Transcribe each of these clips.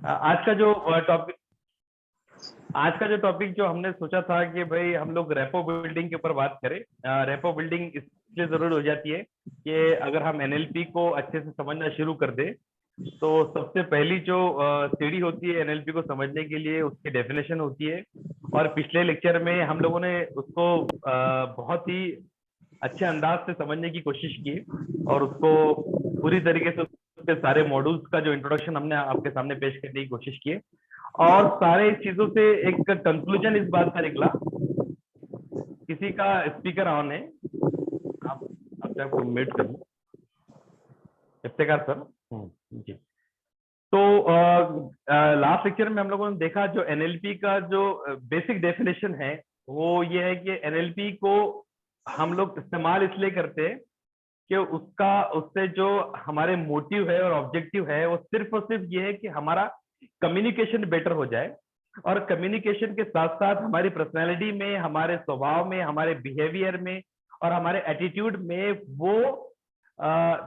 आज का जो टॉपिक आज का जो टॉपिक जो हमने सोचा था कि भाई हम लोग रेपो बिल्डिंग के ऊपर बात करें। रेपो बिल्डिंग इसलिए जरूर हो जाती है कि अगर हम एनएलपी को अच्छे से समझना शुरू कर दें तो सबसे पहली जो सीढ़ी होती है एनएलपी को समझने के लिए उसकी डेफिनेशन होती है। और पिछले लेक्चर में हम लोगों ने उसको बहुत ही अच्छे अंदाज से समझने की कोशिश की और उसको पूरी तरीके से उसके सारे मॉड्यूल्स का जो इंट्रोडक्शन हमने आपके सामने पेश करने की कोशिश की और सारे चीजों से एक कंक्लूजन इस बात का निकला। किसी का स्पीकर ऑन है, आप अपने आप को म्यूट कर लो। इफ्तिकार सर। जी। तो लास्ट लेक्चर में हम लोगों ने देखा जो एनएलपी का जो बेसिक डेफिनेशन है वो ये है कि एनएलपी को हम लोग इस्तेमाल इसलिए करते हैं कि उससे जो हमारे मोटिव है और ऑब्जेक्टिव है वो सिर्फ और सिर्फ ये है कि हमारा कम्युनिकेशन बेटर हो जाए और कम्युनिकेशन के साथ साथ हमारी पर्सनैलिटी में, हमारे स्वभाव में, हमारे बिहेवियर में और हमारे एटीट्यूड में वो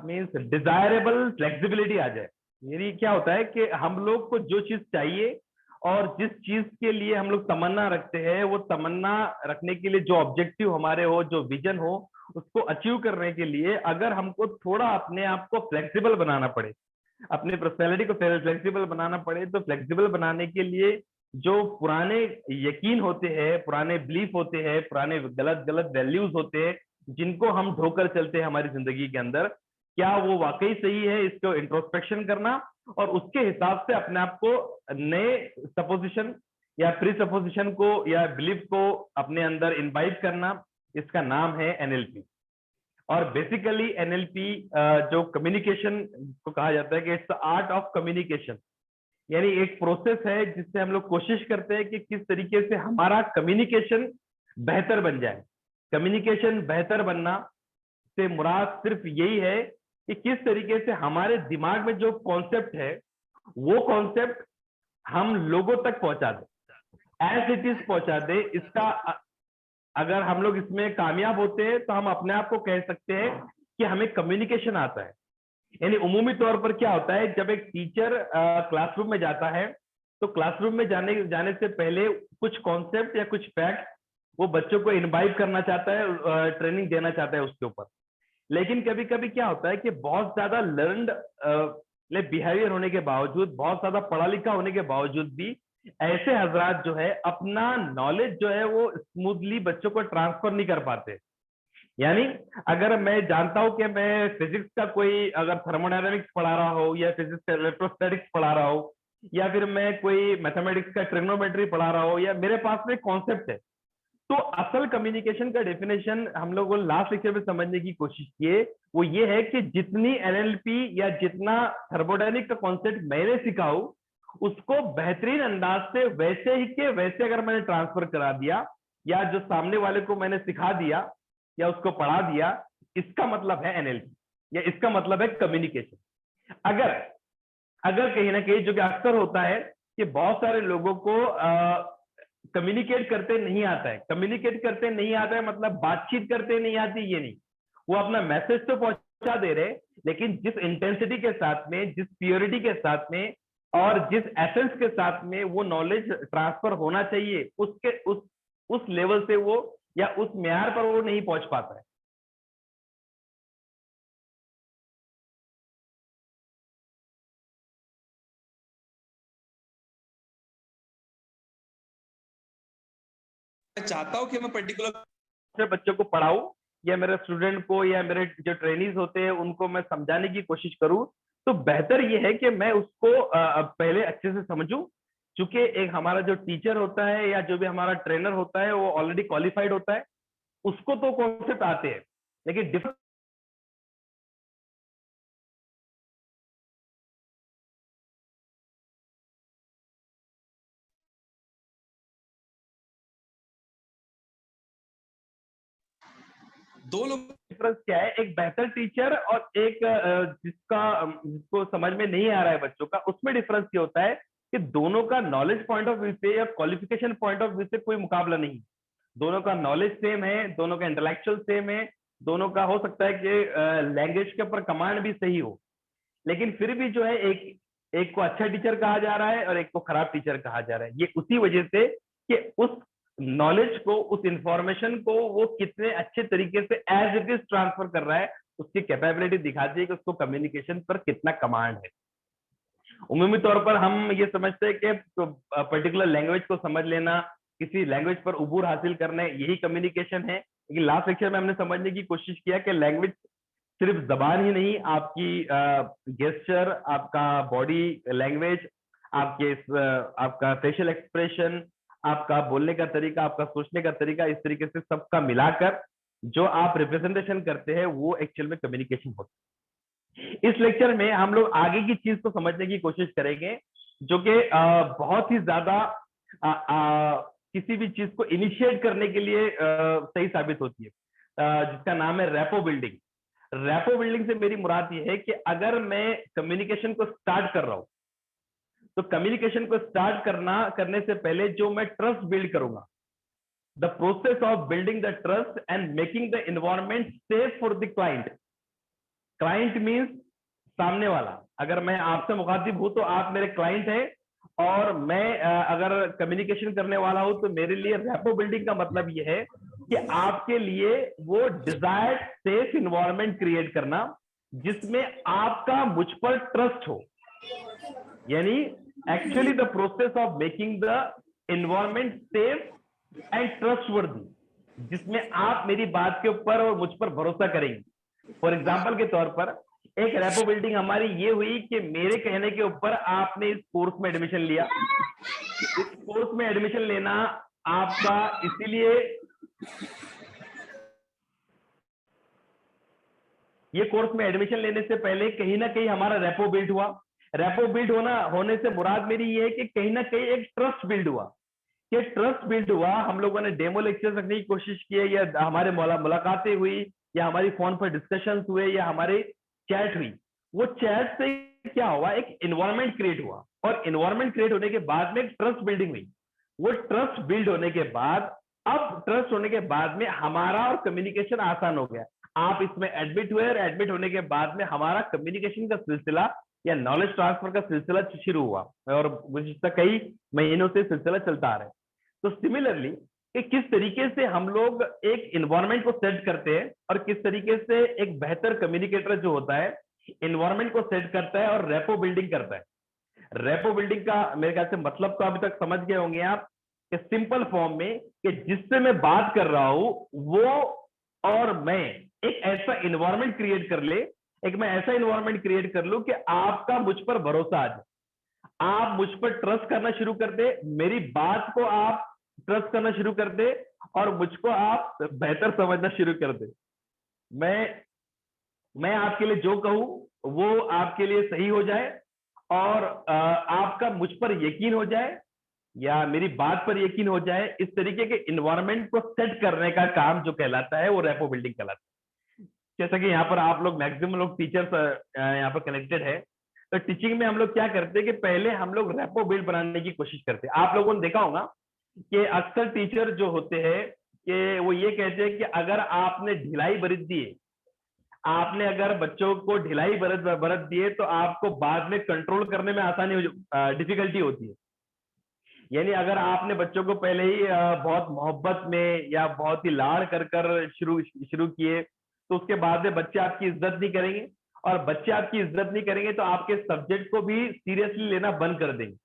मीन्स डिजायरेबल फ्लेक्सिबिलिटी आ जाए। यानी क्या होता है कि हम लोग को जो चीज चाहिए और जिस चीज के लिए हम लोग तमन्ना रखते हैं वो तमन्ना रखने के लिए जो ऑब्जेक्टिव हमारे हो, जो विजन हो, उसको अचीव करने के लिए अगर हमको थोड़ा अपने आप को फ्लेक्सिबल बनाना पड़े, अपनी पर्सनैलिटी को फ्लेक्सिबल बनाना पड़े, तो फ्लेक्सिबल बनाने के लिए जो पुराने यकीन होते हैं, पुराने बिलीफ होते हैं, पुराने गलत गलत वैल्यूज होते हैं जिनको हम ढोकर चलते हैं हमारी जिंदगी के अंदर, क्या वो वाकई सही है, इसको इंट्रोस्पेक्शन करना और उसके हिसाब से अपने आप को नए सपोजिशन या प्री सपोजिशन को या बिलीफ को अपने अंदर इनवाइट करना, इसका नाम है एनएलपी। और बेसिकली एनएलपी जो कम्युनिकेशन को कहा जाता है कि इट्स आर्ट ऑफ कम्युनिकेशन, यानी एक प्रोसेस है जिससे हम लोग कोशिश करते हैं कि किस तरीके से हमारा कम्युनिकेशन बेहतर बन जाए। कम्युनिकेशन बेहतर बनना से मुराद सिर्फ यही है कि किस तरीके से हमारे दिमाग में जो कॉन्सेप्ट है वो कॉन्सेप्ट हम लोगों तक पहुंचा दे, एज इट इज पहुंचा दे। इसका अगर हम लोग इसमें कामयाब होते हैं तो हम अपने आप को कह सकते हैं कि हमें कम्युनिकेशन आता है। यानी उमूमी तौर पर क्या होता है, जब एक टीचर क्लासरूम में जाता है तो क्लासरूम में जाने से पहले कुछ कॉन्सेप्ट या कुछ फैक्ट वो बच्चों को इनवाइट करना चाहता है, ट्रेनिंग देना चाहता है उसके ऊपर। लेकिन कभी कभी क्या होता है कि बहुत ज्यादा लर्नड बिहेवियर होने के बावजूद, बहुत ज्यादा पढ़ा लिखा होने के बावजूद भी ऐसे हजरात जो है अपना नॉलेज जो है वो स्मूथली बच्चों को ट्रांसफर नहीं कर पाते। यानी अगर मैं जानता हूं कि मैं फिजिक्स का कोई अगर थर्मोडायनामिक्स पढ़ा रहा हो या फिजिक्स का इलेक्ट्रोस्टैटिक्स पढ़ा रहा हो या फिर मैं कोई मैथमेटिक्स का ट्रिग्नोमेट्री पढ़ा रहा हो या मेरे पास में कॉन्सेप्ट है, तो असल कम्युनिकेशन का डेफिनेशन हम लोग लास्ट लेक्चर में समझने की कोशिश किए वो ये है कि जितनी एनएलपी या जितना थर्मोडायनिक का कॉन्सेप्ट मैंने सिखाऊ उसको बेहतरीन अंदाज से वैसे ही के वैसे अगर मैंने ट्रांसफर करा दिया या जो सामने वाले को मैंने सिखा दिया या उसको पढ़ा दिया, इसका मतलब है एनएलपी या इसका मतलब है कम्युनिकेशन। अगर अगर कहीं ना कहीं जो कि अक्सर होता है कि बहुत सारे लोगों को कम्युनिकेट करते नहीं आता है, कम्युनिकेट करते नहीं आता है मतलब बातचीत करते नहीं आती ये नहीं, वो अपना मैसेज तो पहुंचा दे रहे लेकिन जिस इंटेंसिटी के साथ में, जिस प्योरिटी के साथ में और जिस एसेंस के साथ में वो नॉलेज ट्रांसफर होना चाहिए उसके उस लेवल से वो या उस म्यार पर वो नहीं पहुंच पाता है। मैं चाहता हूं कि मैं पर्टिकुलर बच्चों को पढ़ाऊं या मेरे स्टूडेंट को या मेरे जो ट्रेनीज होते हैं उनको मैं समझाने की कोशिश करूं, तो बेहतर यह है कि मैं उसको पहले अच्छे से समझूं। चूंकि एक हमारा जो टीचर होता है या जो भी हमारा ट्रेनर होता है वो ऑलरेडी क्वालिफाइड होता है, उसको तो कॉन्सेप्ट आते हैं लेकिन डिफरेंट दो लोग डिफरेंस क्या है, एक बेहतर टीचर और एक जिसको समझ में नहीं आ रहा है बच्चों का, उसमें डिफरेंस ये होता है कि दोनों का नॉलेज पॉइंट ऑफ व्यू से या क्वालिफिकेशन पॉइंट ऑफ व्यू से कोई मुकाबला नहीं। दोनों का नॉलेज सेम है, दोनों का इंटेलेक्चुअल सेम है, दोनों का हो सकता है कि लैंग्वेज के ऊपर कमांड भी सही हो, लेकिन फिर भी जो है एक को अच्छा टीचर कहा जा रहा है और एक को खराब टीचर कहा जा रहा है। ये उसी वजह से कि उस नॉलेज को, उस इंफॉर्मेशन को वो कितने अच्छे तरीके से एज इट इज ट्रांसफर कर रहा है, उसकी कैपेबिलिटी दिखाती है कि उसको कम्युनिकेशन पर कितना कमांड है। उम्मीदी तौर पर हम ये समझते हैं कि पर्टिकुलर लैंग्वेज को समझ लेना, किसी लैंग्वेज पर उबूर हासिल करना, यही कम्युनिकेशन है। लेकिन लास्ट लेक्चर में हमने समझने की कोशिश किया कि लैंग्वेज सिर्फ जबान ही नहीं, आपकी गेस्चर, आपका बॉडी लैंग्वेज, आपका फेशियल एक्सप्रेशन, आपका बोलने का तरीका, आपका सोचने का तरीका, इस तरीके से सबका मिलाकर जो आप रिप्रेजेंटेशन करते हैं वो एक्चुअल में कम्युनिकेशन होता है। इस लेक्चर में हम लोग आगे की चीज को समझने की कोशिश करेंगे जो कि बहुत ही ज्यादा किसी भी चीज को इनिशिएट करने के लिए सही साबित होती है, जिसका नाम है रेपो बिल्डिंग। रेपो बिल्डिंग से मेरी मुराद ये है कि अगर मैं कम्युनिकेशन को स्टार्ट कर रहा हूं तो कम्युनिकेशन को स्टार्ट करने से पहले जो मैं ट्रस्ट बिल्ड करूंगा, the process of building the trust and making the environment safe for the client. Client means सामने वाला। अगर मैं आपसे मुखातिब हूं तो आप मेरे क्लाइंट हैं, और मैं अगर कम्युनिकेशन करने वाला हूं तो मेरे लिए रेपो बिल्डिंग का मतलब यह है कि आपके लिए वो डिजायर्ड सेफ इन्वायरमेंट क्रिएट करना जिसमें आपका मुझ पर ट्रस्ट हो, यानी actually the process of making the environment safe and trustworthy, जिसमें आप मेरी बात के ऊपर और मुझ पर भरोसा करेंगे। फॉर एग्जाम्पल के तौर पर एक रेपो बिल्डिंग हमारी ये हुई कि मेरे कहने के ऊपर आपने इस कोर्स में एडमिशन लिया। इस कोर्स में एडमिशन लेना आपका इसीलिए, ये कोर्स में एडमिशन लेने से पहले कहीं ना कहीं हमारा रेपो बिल्ड हुआ। रेपो बिल्ड होने से मुराद मेरी ये है कि कहीं ना कहीं एक ट्रस्ट बिल्ड हुआ। कि ट्रस्ट बिल्ड हुआ, हम लोगों ने डेमो लेक्चर रखने की कोशिश की है, या हमारे मुलाकातें हुई, या हमारी फोन पर डिस्कशन हुए, या हमारे चैट हुई। वो चैट से क्या हुआ, एक इन्वायरमेंट क्रिएट हुआ, और इन्वायरमेंट क्रिएट होने के बाद में ट्रस्ट बिल्डिंग हुई। वो ट्रस्ट बिल्ड होने के बाद, अब ट्रस्ट होने के बाद में हमारा और कम्युनिकेशन आसान हो गया। आप इसमें एडमिट हुए, और एडमिट होने के बाद में हमारा कम्युनिकेशन का सिलसिला या नॉलेज ट्रांसफर का सिलसिला शुरू हुआ, और गुज़िश्ता कई महीनों से सिलसिला चलता आ रहा है। तो सिमिलरली कि किस तरीके से हम लोग एक इन्वायरमेंट को सेट करते हैं, और किस तरीके से एक बेहतर कम्युनिकेटर जो होता है इन्वायरमेंट को सेट करता है और रेपो बिल्डिंग करता है। रेपो बिल्डिंग का मेरे ख्याल से मतलब तो अभी तक समझ गए होंगे आप, कि सिंपल फॉर्म में कि जिससे मैं बात कर रहा हूं वो और मैं एक ऐसा इन्वायरमेंट क्रिएट कर ले, मैं ऐसा इन्वायरमेंट क्रिएट कर लूं कि आपका मुझ पर भरोसा आ जाए, आप मुझ पर ट्रस्ट करना शुरू कर दे, मेरी बात को आप ट्रस्ट करना शुरू कर दे, और मुझको आप बेहतर समझना शुरू कर दे। मैं आपके लिए जो कहूं वो आपके लिए सही हो जाए, और आपका मुझ पर यकीन हो जाए, या मेरी बात पर यकीन हो जाए। इस तरीके के इन्वायरमेंट को सेट करने का काम जो कहलाता है वो रेपो बिल्डिंग कहलाता है। जैसा कि यहाँ पर आप लोग मैक्सिमम लोग टीचर्स यहाँ पर कनेक्टेड है, तो टीचिंग में हम लोग क्या करते हैं कि पहले हम लोग रेपो बिल्ड बनाने की कोशिश करते हैं। आप लोगों ने देखा होगा कि अक्सर टीचर जो होते हैं कि वो ये कहते हैं कि अगर आपने ढिलाई बरत दी है, आपने अगर बच्चों को ढिलाई बरत दिए तो आपको बाद में कंट्रोल करने में आसानी डिफिकल्टी होती है। यानी अगर आपने बच्चों को पहले ही बहुत मोहब्बत में या बहुत ही लाड़ कर कर शुरू किए, तो उसके बाद में बच्चे आपकी इज्जत नहीं करेंगे, और बच्चे आपकी इज्जत नहीं करेंगे तो आपके सब्जेक्ट को भी सीरियसली लेना बंद कर देंगे।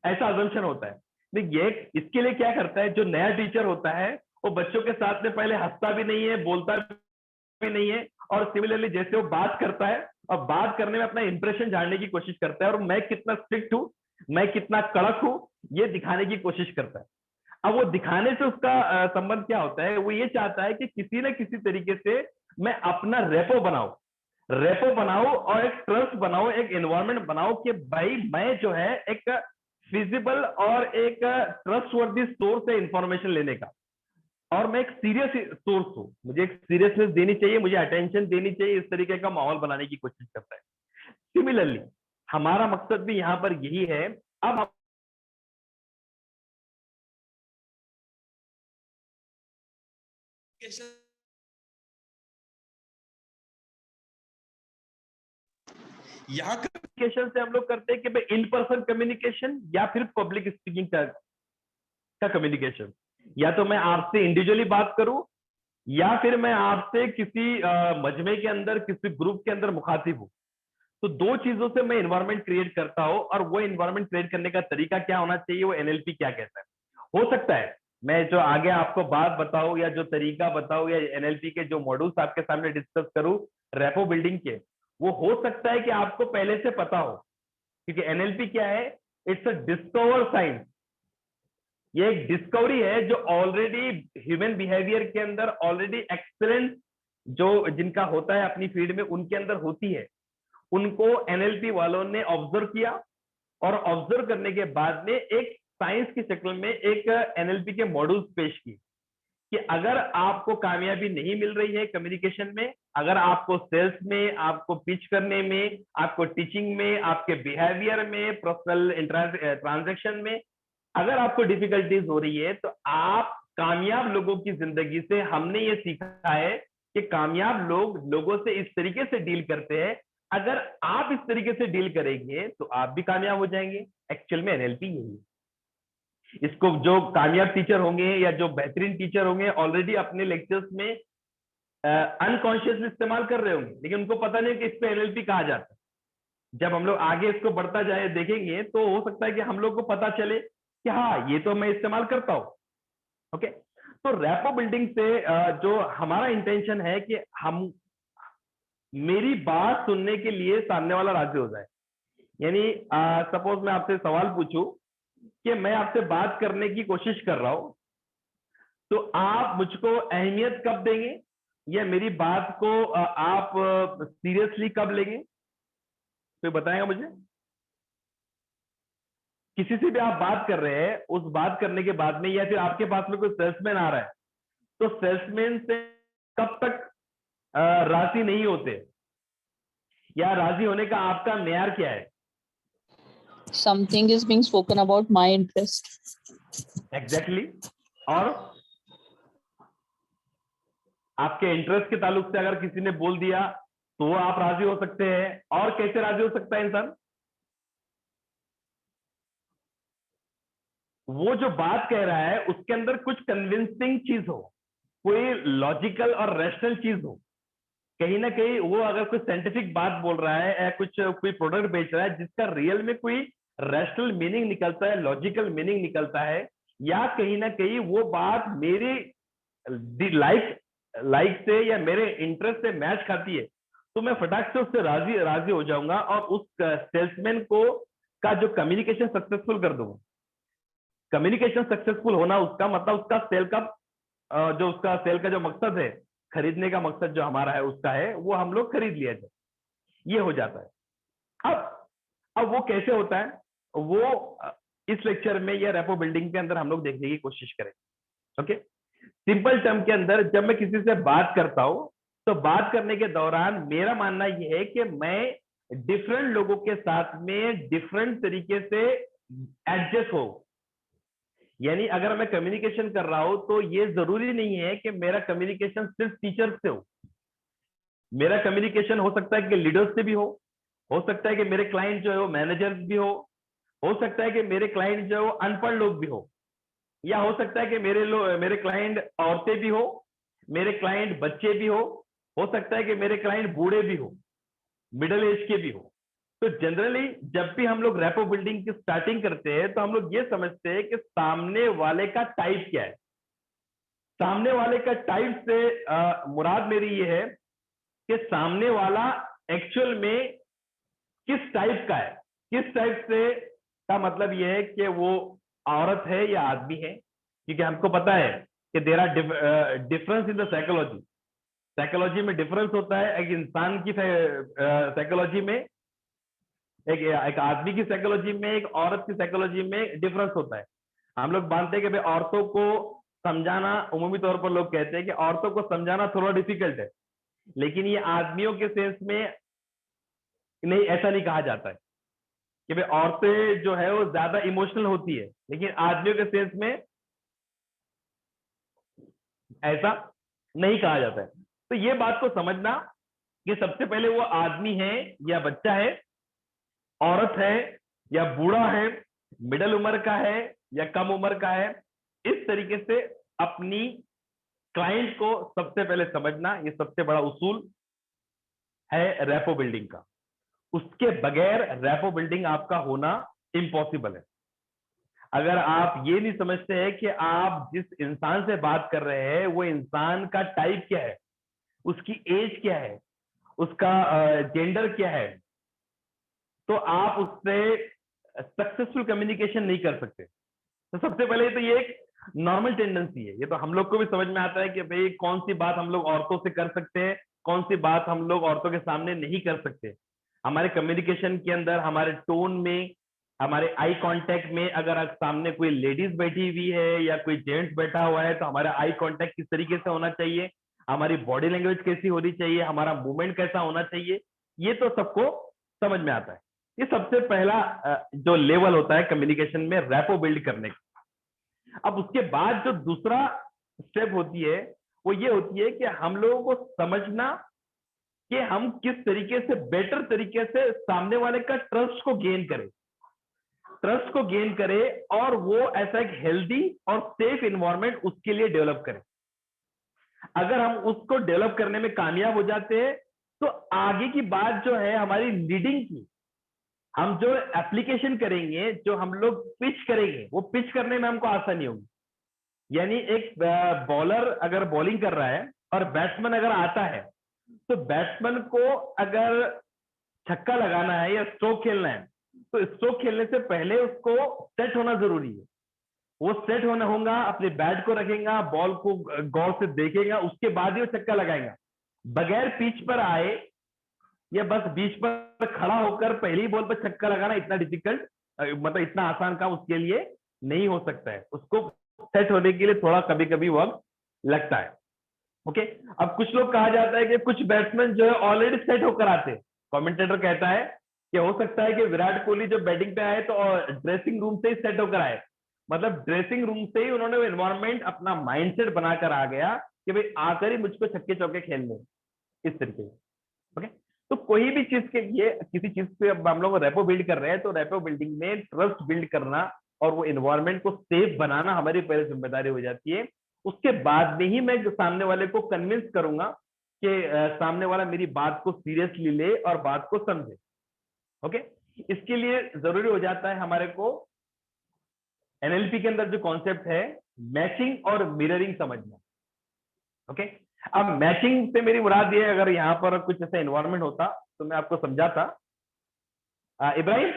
ऐसा अजम्पशन होता है। ये इसके लिए क्या करता है, जो नया टीचर होता है वो बच्चों के साथ में पहले हंसता भी नहीं है, बोलता भी नहीं है, और सिमिलरली जैसे वो बात करता है और बात करने में अपना इंप्रेशन झाड़ने की कोशिश करता है, और मैं कितना स्ट्रिक्ट हूं, मैं कितना कड़क हूं, ये दिखाने की कोशिश करता है। अब वो दिखाने से उसका संबंध क्या होता है, वो ये चाहता है कि किसी न किसी तरीके से मैं अपना रेपो बनाऊं और एक ट्रस्ट बनाऊं, एक एनवायरमेंट बनाऊं कि भाई मैं जो है एक फिजिबल और एक ट्रस्टवर्दी सोर्स है इंफॉर्मेशन लेने का, और मैं एक सीरियस सोर्स हूं, मुझे एक सीरियसनेस देनी चाहिए, मुझे अटेंशन देनी चाहिए, इस तरीके का माहौल बनाने की कोशिश करता है। सिमिलरली हमारा मकसद भी यहां पर यही है। अब यहाँ कम्युनिकेशन से हम लोग करते हैं कि भाई इन पर्सन कम्युनिकेशन या फिर पब्लिक स्पीकिंग का कम्युनिकेशन, या तो मैं आपसे इंडिविजुअली बात करूं या फिर मैं आपसे किसी मजमे के अंदर, किसी ग्रुप के अंदर मुखातिब हूं। तो दो चीजों से मैं इन्वायरमेंट क्रिएट करता हूं, और वो इन्वायरमेंट क्रिएट करने का तरीका क्या होना चाहिए, वो एनएलपी क्या कहता है। हो सकता है मैं जो आगे आपको बात बताऊं या जो तरीका बताऊं या एनएलपी के जो मॉड्यूल्स आपके सामने डिस्कस करूं रेपो बिल्डिंग के, वो हो सकता है कि आपको पहले से पता हो, क्योंकि एनएलपी क्या है, इट्स अ डिस्कवर साइंस। ये एक डिस्कवरी है जो ऑलरेडी ह्यूमन बिहेवियर के अंदर ऑलरेडी एक्सेलेंस जो जिनका होता है अपनी फील्ड में, उनके अंदर होती है। उनको एनएलपी वालों ने ऑब्जर्व किया, और ऑब्जर्व करने के बाद में एक साइंस की शक्ल में एक एनएलपी के मॉड्यूल्स पेश किए कि अगर आपको कामयाबी नहीं मिल रही है कम्युनिकेशन में, अगर आपको सेल्स में, आपको पिच करने में, आपको टीचिंग में, आपके बिहेवियर में, पर्सनल ट्रांजैक्शन में अगर आपको डिफिकल्टीज हो रही है, तो आप कामयाब लोगों की जिंदगी से हमने ये सीखा है कि कामयाब लोग लोगों से इस तरीके से डील करते हैं। अगर आप इस तरीके से डील करेंगे तो आप भी कामयाब हो जाएंगे। एक्चुअल में एनएलपी यही है। इसको जो कामयाब टीचर होंगे या जो बेहतरीन टीचर होंगे ऑलरेडी अपने लेक्चर्स में अनकॉन्शियसली इस्तेमाल कर रहे होंगे, लेकिन उनको पता नहीं कि इस पे एनएलपी कहा जाता है। जब हम लोग आगे इसको बढ़ता जाए देखेंगे तो हो सकता है कि हम लोग को पता चले कि हाँ ये तो मैं इस्तेमाल करता हूं। ओके, तो रैपो बिल्डिंग से जो हमारा इंटेंशन है कि हम मेरी बात सुनने के लिए सामने वाला राजी हो जाए। यानी सपोज मैं आपसे सवाल पूछूं कि मैं आपसे बात करने की कोशिश कर रहा हूं, तो आप मुझको अहमियत कब देंगे, या मेरी बात को आप सीरियसली कब लेंगे, तो बताएगा मुझे। किसी से भी आप बात कर रहे हैं, उस बात करने के बाद में, या फिर आपके पास में कोई सेल्समैन आ रहा है, तो सेल्समैन से कब तक राजी नहीं होते, या राजी होने का आपका मेयार क्या है? Something is being spoken about my interest. Exactly और आपके इंटरेस्ट के ताल्लुक से अगर किसी ने बोल दिया तो वो आप राजी हो सकते हैं। और कैसे राजी हो सकता है इंसान? वो जो बात कह रहा है उसके अंदर कुछ कन्विंसिंग चीज हो, कोई लॉजिकल और रैशनल चीज हो। कहीं ना कहीं वो अगर कोई साइंटिफिक बात बोल रहा है या कुछ कोई प्रोडक्ट बेच रहा है जिसका रियल में कोई रैशनल मीनिंग निकलता है, लॉजिकल मीनिंग निकलता है, या कहीं ना कहीं वो बात मेरी लाइक से या मेरे इंटरेस्ट से मैच खाती है, तो मैं फटाक से उससे राजी राजी हो जाऊंगा और उस सेल्समैन को का जो कम्युनिकेशन सक्सेसफुल कर दूंगा। कम्युनिकेशन सक्सेसफुल होना उसका मतलब उसका सेल का जो उसका सेल का जो मकसद है, खरीदने का मकसद जो हमारा है उसका है, वो हम लोग खरीद लिया जाए, ये हो जाता है। अब वो कैसे होता है, वो इस लेक्चर में या रेपो बिल्डिंग के अंदर हम लोग देखने की कोशिश करेंगे। ओके, सिंपल टर्म के अंदर जब मैं किसी से बात करता हूं, तो बात करने के दौरान मेरा मानना यह है कि मैं डिफरेंट लोगों के साथ में डिफरेंट तरीके से एडजस्ट हो। यानी अगर मैं कम्युनिकेशन कर रहा हूं तो ये जरूरी नहीं है कि मेरा कम्युनिकेशन सिर्फ टीचर से हो। मेरा कम्युनिकेशन हो सकता है कि लीडर्स से भी हो सकता है कि मेरे क्लाइंट जो है वो मैनेजर्स भी हो सकता है कि मेरे क्लाइंट जो है वो अनपढ़ लोग भी हो, या हो सकता है कि मेरे क्लाइंट औरतें भी हो, मेरे क्लाइंट बच्चे भी हो सकता है कि मेरे क्लाइंट बूढ़े भी हो, मिडिल एज के भी हो। तो जनरली जब भी हम लोग रैपो बिल्डिंग की स्टार्टिंग करते हैं तो हम लोग ये समझते हैं कि सामने वाले का टाइप क्या है। सामने वाले का टाइप से मुराद मेरी ये है कि सामने वाला एक्चुअल में किस टाइप का है। किस टाइप से का मतलब यह है कि वो औरत है या आदमी है, क्योंकि हमको पता है कि there are difference in the psychology. Psychology में डिफरेंस होता है, एक इंसान की साइकोलॉजी में, एक आदमी की साइकोलॉजी में, एक औरत की साइकोलॉजी में डिफरेंस होता है। हम लोग मानते हैं कि भाई औरतों को समझाना, उमूमी तौर पर लोग कहते हैं कि औरतों को समझाना थोड़ा डिफिकल्ट है, लेकिन ये आदमियों के सेंस में नहीं, ऐसा नहीं कहा जाता है कि भाई औरतें जो है वो ज्यादा इमोशनल होती है, लेकिन आदमियों के सेंस में ऐसा नहीं कहा जाता है। तो ये बात को समझना कि सबसे पहले वो आदमी है या बच्चा है, औरत है या बूढ़ा है, मिडिल उम्र का है या कम उम्र का है, इस तरीके से अपनी क्लाइंट को सबसे पहले समझना, ये सबसे बड़ा उसूल है रेपो बिल्डिंग का। उसके बगैर रेपो बिल्डिंग आपका होना इम्पॉसिबल है। अगर आप ये नहीं समझते हैं कि आप जिस इंसान से बात कर रहे हैं वो इंसान का टाइप क्या है, उसकी एज क्या है, उसका जेंडर क्या है, तो आप उससे सक्सेसफुल कम्युनिकेशन नहीं कर सकते। तो सबसे पहले तो ये एक नॉर्मल टेंडेंसी है, ये तो हम लोग को भी समझ में आता है कि भाई कौन सी बात हम लोग औरतों से कर सकते हैं, कौन सी बात हम लोग औरतों के सामने नहीं कर सकते। हमारे कम्युनिकेशन के अंदर, हमारे टोन में, हमारे आई कांटेक्ट में, अगर सामने कोई लेडीज बैठी हुई है या कोई जेंट्स बैठा हुआ है तो हमारा आई कांटेक्ट किस तरीके से होना चाहिए, हमारी बॉडी लैंग्वेज कैसी होनी चाहिए, हमारा मूवमेंट कैसा होना चाहिए, ये तो सबको समझ में आता है। ये सबसे पहला जो लेवल होता है कम्युनिकेशन में रैपो बिल्ड करने का। अब उसके बाद जो दूसरा स्टेप होती है वो ये होती है कि हम लोगों को समझना कि हम किस तरीके से बेटर तरीके से सामने वाले का ट्रस्ट को गेन करें, ट्रस्ट को गेन करें और वो ऐसा एक हेल्दी और सेफ इन्वायरमेंट उसके लिए डेवलप करें। अगर हम उसको डेवलप करने में कामयाब हो जाते हैं तो आगे की बात जो है हमारी लीडिंग की, हम जो एप्लीकेशन करेंगे, जो हम लोग पिच करेंगे, वो पिच करने में हमको आसानी होगी। यानी एक बॉलर अगर बॉलिंग कर रहा है और बैट्समैन अगर आता है तो बैट्समैन को अगर छक्का लगाना है या स्ट्रोक खेलना है तो स्ट्रोक खेलने से पहले उसको सेट होना जरूरी है। वो सेट होना होगा, अपने बैट को रखेगा, बॉल को गौर से देखेगा, उसके बाद ही वो छक्का लगाएगा। बगैर पिच पर आए या बस बीच पर खड़ा होकर पहली बॉल पर छक्का लगाना इतना डिफिकल्ट, मतलब इतना आसान काम उसके लिए नहीं हो सकता है। उसको सेट होने के लिए थोड़ा कभी कभी वक्त लगता है। ओके, अब कुछ लोग कहा जाता है कि कुछ बैट्समैन जो है ऑलरेडी सेट होकर आते हैं। कमेंटेटर कहता है कि हो सकता है कि विराट कोहली जब बैटिंग पे आए तो ड्रेसिंग रूम से ही सेट होकर आए, मतलब ड्रेसिंग रूम से ही उन्होंने वो एनवायरमेंट अपना माइंडसेट बनाकर आ गया कि भाई आकर ही मुझको छक्के चौके खेलने, इस तरीके से। ओके, तो कोई भी चीज के लिए, किसी चीज पे अब हम लोग रेपो बिल्ड कर रहे हैं तो रेपो बिल्डिंग में ट्रस्ट बिल्ड करना और वो एनवायरमेंट को सेफ बनाना हमारी पहले जिम्मेदारी हो जाती है। उसके बाद में ही मैं सामने वाले को कन्विंस करूंगा कि सामने वाला मेरी बात को सीरियसली ले और बात को समझे। ओके, इसके लिए जरूरी हो जाता है हमारे को एनएलपी के अंदर जो कॉन्सेप्ट है मैचिंग और मिररिंग समझना। ओके, अब मैचिंग से मेरी मुराद ये है, अगर यहाँ पर कुछ ऐसा एनवायरमेंट होता तो मैं आपको समझाता। इब्राहिम,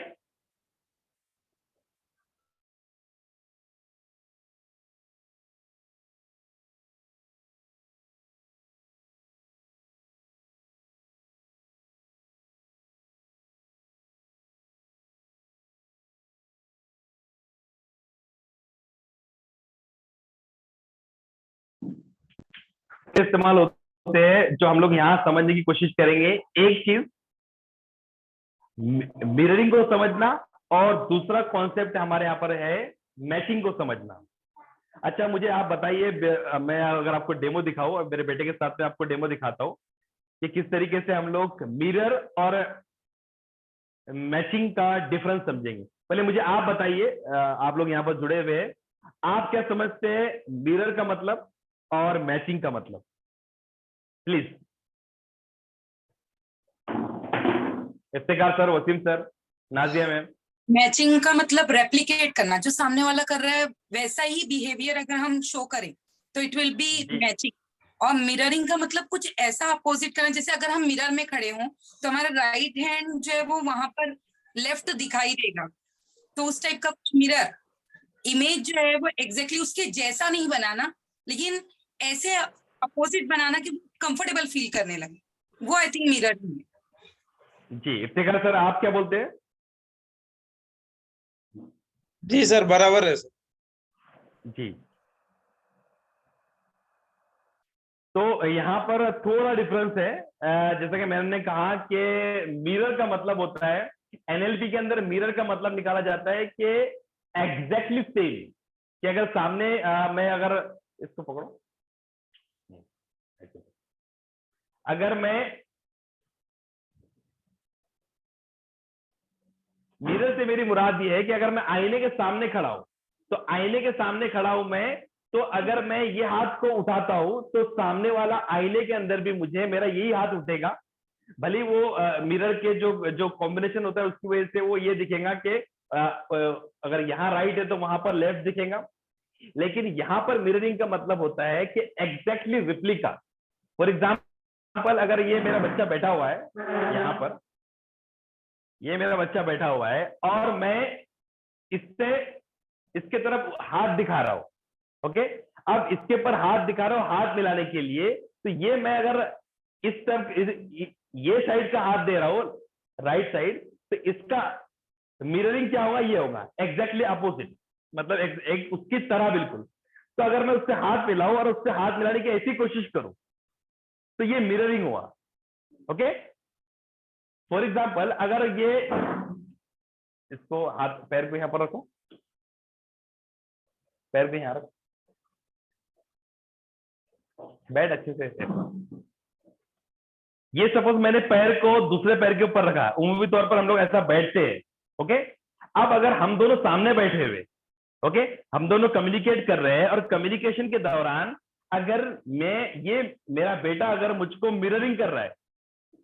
इस्तेमाल होते हैं जो हम लोग यहाँ समझने की कोशिश करेंगे। एक चीज मिररिंग को समझना और दूसरा कॉन्सेप्ट हमारे यहाँ पर है मैचिंग को समझना। अच्छा, मुझे आप बताइए, मैं अगर आपको डेमो दिखाऊं, मेरे बेटे के साथ में आपको डेमो दिखाता हूँ कि किस तरीके से हम लोग मिरर और मैचिंग का डिफरेंस समझेंगे। पहले मुझे आप बताइए, आप लोग यहाँ पर जुड़े हुए हैं, आप क्या समझते हैं मिरर का मतलब और मैचिंग का मतलब, please. Iftikhar sir, Wasim sir, Nazia ma'am. Matching का मतलब रेप्लिकेट करना, जो सामने वाला कर रहा है वैसा ही बिहेवियर अगर हम शो करें तो इट विल बी मैचिंग। और मिररिंग का मतलब कुछ ऐसा अपोजिट करना, जैसे अगर हम मिरर में खड़े हों तो हमारा राइट हैंड जो है वो वहां पर लेफ्ट दिखाई देगा, तो उस टाइप का कुछ मिरर इमेज जो है वो एग्जैक्टली उसके जैसा नहीं बनाना, लेकिन ऐसे अपोजिट बनाना कि कंफर्टेबल फील करने लगे, वो आई थिंक मिरर है। जी, इफ्तिकार सर, आप क्या बोलते हैं? जी सर, बराबर है सर। जी, तो यहाँ पर थोड़ा डिफरेंस है। जैसा कि मैंने कहा कि मिरर का मतलब होता है, एनएलपी के अंदर मिरर का मतलब निकाला जाता है कि एग्जैक्टली सेम, कि अगर सामने मैं अगर इसको पकड़ो, अगर मैं मिरर से मेरी मुराद ये है कि अगर मैं आईने के सामने खड़ा हूं, तो आईने के सामने खड़ा हूं मैं, तो अगर मैं ये हाथ को उठाता हूं तो सामने वाला आईने के अंदर भी मुझे मेरा यही हाथ उठेगा। भले वो मिरर के जो जो कॉम्बिनेशन होता है उसकी वजह से वो ये दिखेगा कि अगर यहाँ राइट है तो वहां पर लेफ्ट दिखेगा, लेकिन यहाँ पर मिररिंग का मतलब होता है कि एग्जैक्टली रिप्लिका। फॉर एग्जाम्पल अगर ये मेरा बच्चा बैठा हुआ है यहाँ पर, ये मेरा बच्चा बैठा हुआ है और मैं इससे इसके तरफ हाथ दिखा रहा हूं, ओके, अब इसके पर हाथ दिखा रहा हूं हाथ मिलाने के लिए, तो ये मैं अगर इस तरफ ये साइड का हाथ दे रहा हूं राइट साइड, तो इसका मिररिंग क्या होगा, ये होगा एग्जैक्टली अपोजिट, मतलब एक उसकी तरह बिल्कुल। तो अगर मैं उससे हाथ मिलाऊं और उससे हाथ मिलाने की ऐसी कोशिश करूं तो ये मिररिंग हुआ, ओके। फॉर एग्जाम्पल अगर ये इसको हाथ पैर को यहां पर रखो, पैर को यहां रखो, बैठ अच्छे से। ये सपोज मैंने पैर को दूसरे पैर के ऊपर रखा, उम्मीदी तौर पर हम लोग ऐसा बैठते हैं, ओके। अब अगर हम दोनों सामने बैठे हुए, ओके, हम दोनों कम्युनिकेट कर रहे हैं और कम्युनिकेशन के दौरान अगर ये मेरा बेटा अगर मुझको मिररिंग कर रहा है,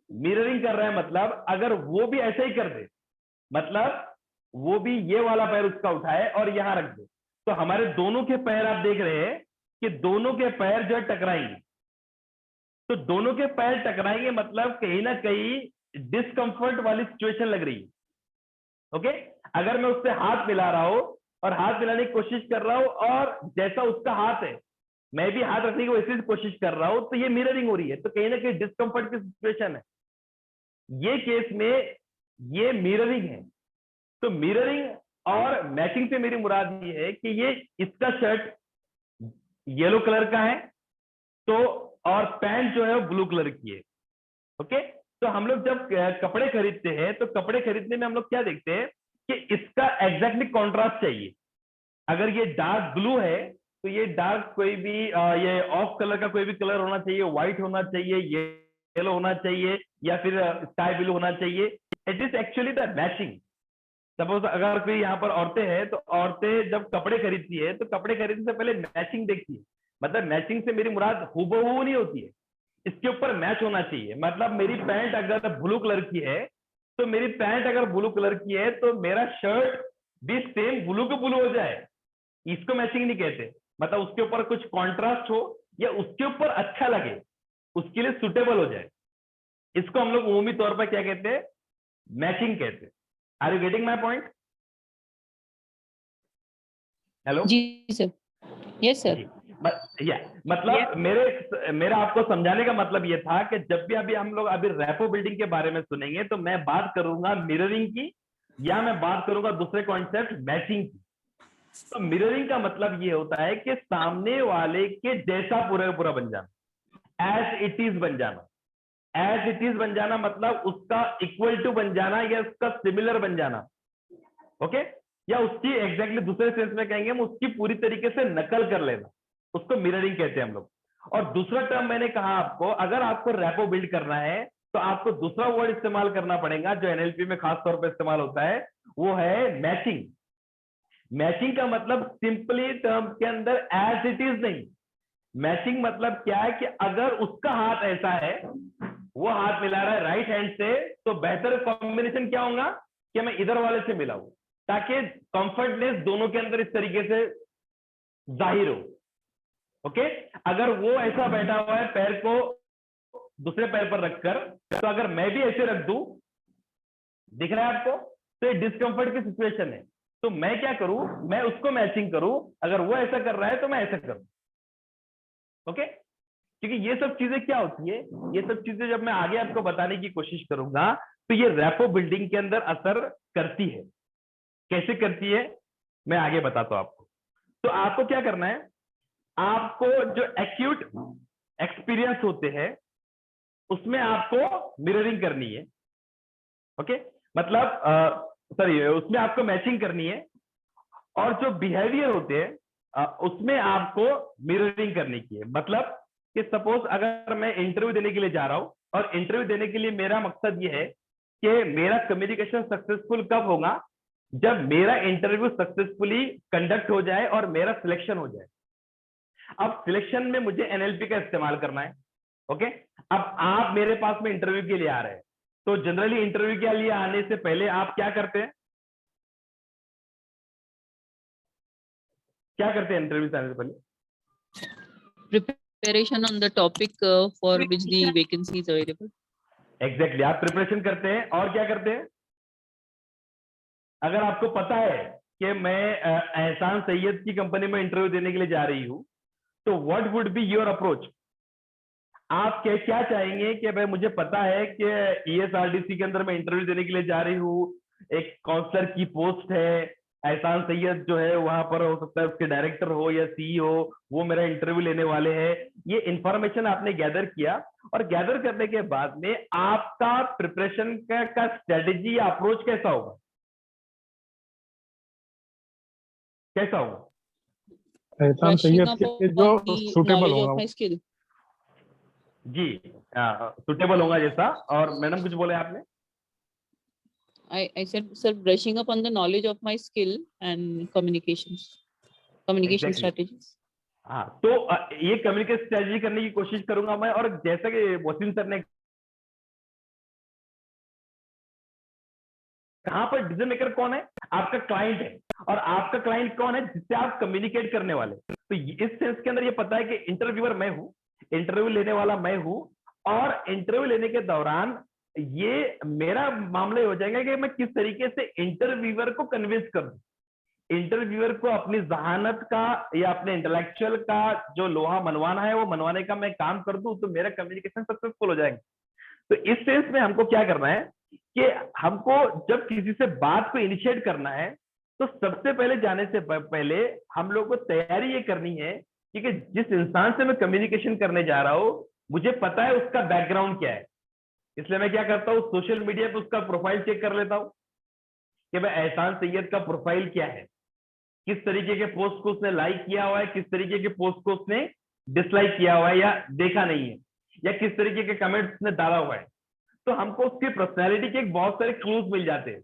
मिररिंग कर रहा है मतलब अगर वो भी ऐसा ही कर दे, मतलब वो भी ये वाला पैर उसका उठाए और यहां रख दे, तो हमारे दोनों के पैर आप देख रहे हैं कि दोनों के पैर जो है टकराएंगे। तो दोनों के पैर टकराएंगे मतलब कहीं ना कहीं डिस्कंफर्ट वाली सिचुएशन लग रही है, ओके। अगर मैं उससे हाथ मिला रहा हूं और हाथ मिलाने की कोशिश कर रहा हूं और जैसा उसका हाथ है मैं भी हाथ रखने की वैसे कोशिश कर रहा हूं, तो ये मिररिंग हो रही है, तो कहीं ना कहीं डिस्कंफर्ट की सिचुएशन है। ये केस में ये मिररिंग है। तो मिररिंग और मैचिंग से मेरी मुराद ये है कि ये इसका शर्ट येलो कलर का है तो और पैंट जो है वो ब्लू कलर की है, ओके। तो हम लोग जब कपड़े खरीदते हैं तो कपड़े खरीदने में हम लोग क्या देखते हैं कि इसका एग्जैक्टली कॉन्ट्रास्ट चाहिए। अगर ये डार्क ब्लू है तो ये डार्क कोई भी ये ऑफ कलर का कोई भी कलर होना चाहिए, व्हाइट होना चाहिए, येलो होना चाहिए या फिर स्काई ब्लू होना चाहिए। It is actually the matching. Suppose अगर कोई यहाँ पर औरतें हैं तो औरतें जब कपड़े खरीदती है तो कपड़े खरीदने से पहले मैचिंग देखती है। मतलब मैचिंग से मेरी मुराद हूबहू नहीं होती है, इसके ऊपर मैच होना चाहिए। मतलब मेरी पैंट अगर ब्लू कलर की है तो मेरी पैंट अगर ब्लू कलर की है तो मेरा शर्ट भी सेम ब्लू को ब्लू हो जाए, इसको मैचिंग नहीं कहते। मतलब उसके ऊपर कुछ कॉन्ट्रास्ट हो या उसके ऊपर अच्छा लगे, उसके लिए सुटेबल हो जाए, इसको हम लोग उम्मीद तौर पर क्या कहते हैं, मैचिंग कहते हैं। Are you getting my point? Hello ji sir, yes sir. मतलब मेरा आपको समझाने का मतलब ये था कि जब भी अभी हम लोग अभी रेपो बिल्डिंग के बारे में सुनेंगे तो मैं बात करूंगा मिररिंग की या मैं बात करूंगा दूसरे कॉन्सेप्ट मैचिंग की। तो मिररिंग का मतलब ये होता है कि सामने वाले के जैसा पूरा बन जाना, एज इट इज बन जाना। एज इट इज बन जाना मतलब उसका इक्वल टू बन जाना या उसका सिमिलर बन जाना, ओके। या उसकी एग्जैक्टली दूसरे सेंस में कहेंगे हम उसकी पूरी तरीके से नकल कर लेना, उसको मिररिंग कहते हैं हम लोग। और दूसरा टर्म मैंने कहा आपको, अगर आपको रैपो बिल्ड करना है तो आपको दूसरा वर्ड इस्तेमाल करना पड़ेगा जो एनएलपी में खास तौर पर इस्तेमाल होता है, वो है मैचिंग। मैचिंग का मतलब सिंपली टर्म के अंदर एज इट इज नहीं। मैचिंग मतलब क्या है कि अगर उसका हाथ ऐसा है, वो हाथ मिला रहा है राइट हैंड से, तो बेहतर कॉम्बिनेशन क्या होगा कि मैं इधर वाले से मिलाऊं ताकि कंफर्टनेस दोनों के अंदर इस तरीके से जाहिर हो, ओके। अगर वो ऐसा बैठा हुआ है पैर को दूसरे पैर पर रखकर, तो अगर मैं भी ऐसे रख दूं, दिख रहा है आपको, तो ये डिस्कंफर्ट की सिचुएशन है। तो मैं क्या करूं, मैं उसको मैचिंग करूं। अगर वो ऐसा कर रहा है तो मैं ऐसा करूं, ओके। क्योंकि ये सब चीजें क्या होती है, ये सब चीजें जब मैं आगे आपको बताने की कोशिश करूंगा तो ये रैपो बिल्डिंग के अंदर असर करती है। कैसे करती है मैं आगे बताता हूं आपको। तो आपको क्या करना है, आपको जो एक्यूट एक्सपीरियंस होते हैं उसमें आपको मिररिंग करनी है, ओके। मतलब सॉरी, उसमें आपको मैचिंग करनी है। और जो बिहेवियर होते हैं उसमें आपको मिररिंग करने की है। मतलब कि सपोज अगर मैं इंटरव्यू देने के लिए जा रहा हूं और इंटरव्यू देने के लिए मेरा मकसद ये है कि मेरा कम्युनिकेशन सक्सेसफुल कब होगा, जब मेरा इंटरव्यू सक्सेसफुली कंडक्ट हो जाए और मेरा सिलेक्शन हो जाए। अब सिलेक्शन में मुझे एनएलपी का इस्तेमाल करना है। ओके, अब आप मेरे पास में इंटरव्यू के लिए आ रहे हैं, तो जनरली इंटरव्यू के लिए आने से पहले आप क्या करते हैं, क्या करते हैं इंटरव्यू से आने से पहले? Preparation on the topic for which the vacancy is available. Exactly आप प्रिपरेशन करते हैं और क्या करते हैं? अगर आपको पता है कि मैं एहसान सैयद की कंपनी में इंटरव्यू देने के लिए जा रही हूं, तो what would be your approach? आप क्या चाहेंगे कि भाई मुझे पता है कि ईएसआरडीसी के अंदर मैं इंटरव्यू देने के लिए जा रही हूँ, एक काउंसलर की पोस्ट है, एहसान सैयद जो है वहां पर हो सकता है उसके डायरेक्टर हो या सीईओ, वो मेरा इंटरव्यू लेने वाले हैं। ये इंफॉर्मेशन आपने गैदर किया, और गैदर करने के बाद में आपका प्रिपरेशन का स्ट्रेटेजी या अप्रोच कैसा होगा, कैसा होगा? एहसान Brushing सैयद up के on जो the सुटेबल knowledge of होगा। my skill. जी, सुटेबल होगा जैसा। और मैडम कुछ बोले आपने? I said, sir, brushing up on the knowledge of my skill and communication Exactly. strategies. हाँ, तो ये कम्युनिकेशन स्ट्रेटजी करने की कोशिश करूंगा मैं। और जैसा कि वसीम सर ने कहाँ पर डिसीजन मेकर कौन है? आपका क्लाइंट है। और आपका क्लाइंट कौन है? जिससे आप कम्युनिकेट करने वाले। तो इस सेंस के अंदर ये पता है कि इंटरव्यूअर मैं हूं, इंटरव्यू लेने वाला मैं हूं, और इंटरव्यू लेने के दौरान ये मेरा मामला हो जाएगा कि मैं किस तरीके से इंटरव्यूअर को कन्विंस करूं, इंटरव्यूअर को अपनी जहानत का या अपने इंटेलेक्चुअल का जो लोहा मनवाना है वो मनवाने का मैं काम कर दूं, तो मेरा कम्युनिकेशन सक्सेसफुल हो जाएगा। तो इस सेंस में हमको क्या करना है कि हमको जब किसी से बात को इनिशिएट करना है, तो सबसे पहले जाने से पहले हम लोग को तैयारी ये करनी है कि जिस इंसान से मैं कम्युनिकेशन करने जा रहा हूं, मुझे पता है उसका बैकग्राउंड क्या है। इसलिए मैं क्या करता हूँ, सोशल मीडिया पे उसका प्रोफाइल चेक कर लेता हूँ कि भाई एहसान सैयद का प्रोफाइल क्या है, किस तरीके के पोस्ट को उसने लाइक किया हुआ है, किस तरीके के पोस्ट को उसने डिसलाइक किया हुआ है या देखा नहीं है, या किस तरीके के कमेंट्स उसने डाला हुआ है। तो हमको उसकी पर्सनैलिटी के बहुत सारे क्लूज मिल जाते हैं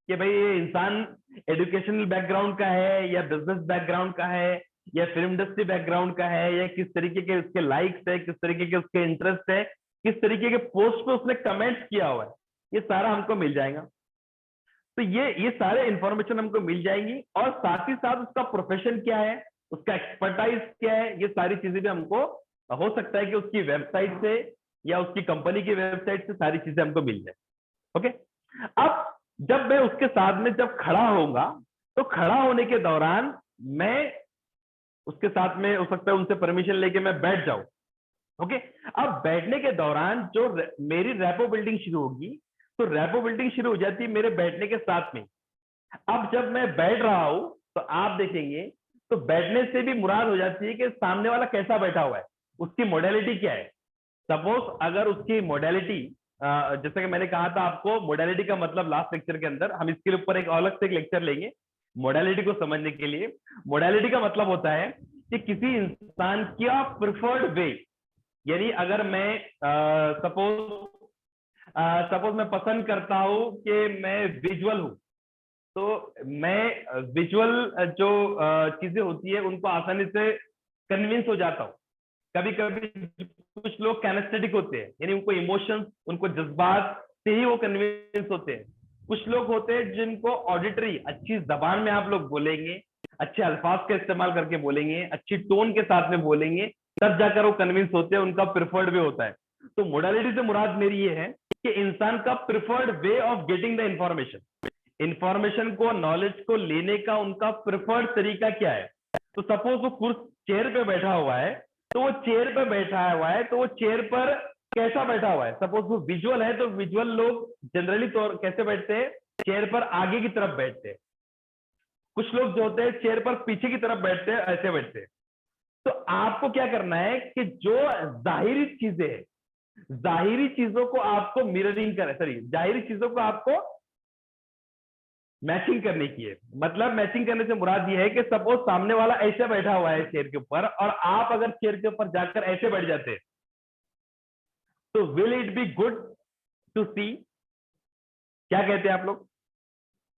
कि भाई ये इंसान एजुकेशनल बैकग्राउंड का है, या बिजनेस बैकग्राउंड का है, या फिल्म इंडस्ट्री बैकग्राउंड का है, या किस तरीके के उसके लाइक्स है, किस तरीके के उसके इंटरेस्ट है, किस तरीके के पोस्ट पे उसने कमेंट्स किया हुआ है, ये सारा हमको मिल जाएगा। तो ये सारे इंफॉर्मेशन हमको मिल जाएंगी, और साथ ही साथ उसका प्रोफेशन क्या है, उसका एक्सपर्टाइज क्या है, ये सारी चीजें भी हमको हो सकता है कि उसकी वेबसाइट से या उसकी कंपनी की वेबसाइट से सारी चीजें हमको मिल जाए। ओके, अब जब मैं उसके साथ में जब खड़ा होऊंगा, तो खड़ा होने के दौरान मैं उसके साथ में हो सकता है उनसे परमिशन लेके मैं बैठ जाऊं। ओके, अब बैठने के दौरान जो मेरी रैपो बिल्डिंग शुरू होगी, तो रैपो बिल्डिंग शुरू हो जाती है मेरे बैठने के साथ में। अब जब मैं बैठ रहा हूं, तो आप देखेंगे तो बैठने से भी मुराद हो जाती है कि सामने वाला कैसा बैठा हुआ है, उसकी मोडेलिटी क्या है। सपोज अगर उसकी मोडेलिटी, जैसा कि मैंने कहा था आपको, मोडेलिटी का मतलब लास्ट लेक्चर के अंदर हम इसके ऊपर एक अलग से एक लेक्चर लेंगे मोडेलिटी को समझने के लिए। मोडेलिटी का मतलब होता है कि किसी इंसान का प्रिफर्ड वे, यानी अगर मैं सपोज मैं पसंद करता हूं कि मैं विजुअल हूं, तो मैं विजुअल जो चीजें होती है उनको आसानी से कन्विंस हो जाता हूं। कभी कभी कुछ लोग कैनेस्थेटिक होते हैं, यानी उनको इमोशंस, उनको जज्बात से ही वो कन्विंस होते हैं। कुछ लोग होते हैं जिनको ऑडिटरी, अच्छी जबान में आप लोग बोलेंगे, अच्छे अल्फाज का इस्तेमाल करके बोलेंगे, अच्छी टोन के साथ में बोलेंगे, तब जाकर वो कन्विंस होते हैं, उनका प्रिफर्ड वे होता है। तो मोडालिटी से मुराद मेरी ये है कि इंसान का preferred way of getting the information को, नॉलेज को लेने का उनका प्रिफर्ड तरीका क्या है। तो सपोज वो कुर्सी चेयर पे बैठा हुआ है, तो वो चेयर पे बैठा हुआ है, तो वो चेयर पर कैसा बैठा हुआ है। सपोज वो विजुअल है, तो विजुअल लोग जनरली तौर कैसे बैठते हैं, चेयर पर आगे की तरफ बैठते हैं। कुछ लोग जो होते हैं चेयर पर पीछे की तरफ बैठते हैं, ऐसे बैठते हैं। तो आपको क्या करना है कि जो जाहिरी चीजें हैं, जाहिरी चीजों को आपको मिररिंग कर, जाहिरी चीजों को आपको मैचिंग करने की है। मतलब मैचिंग करने से मुराद ये है कि सपोज सामने वाला ऐसे बैठा हुआ है चेयर के ऊपर, और आप अगर चेयर के ऊपर जाकर ऐसे बैठ जाते, तो will it be good to see, क्या कहते हैं आप लोग?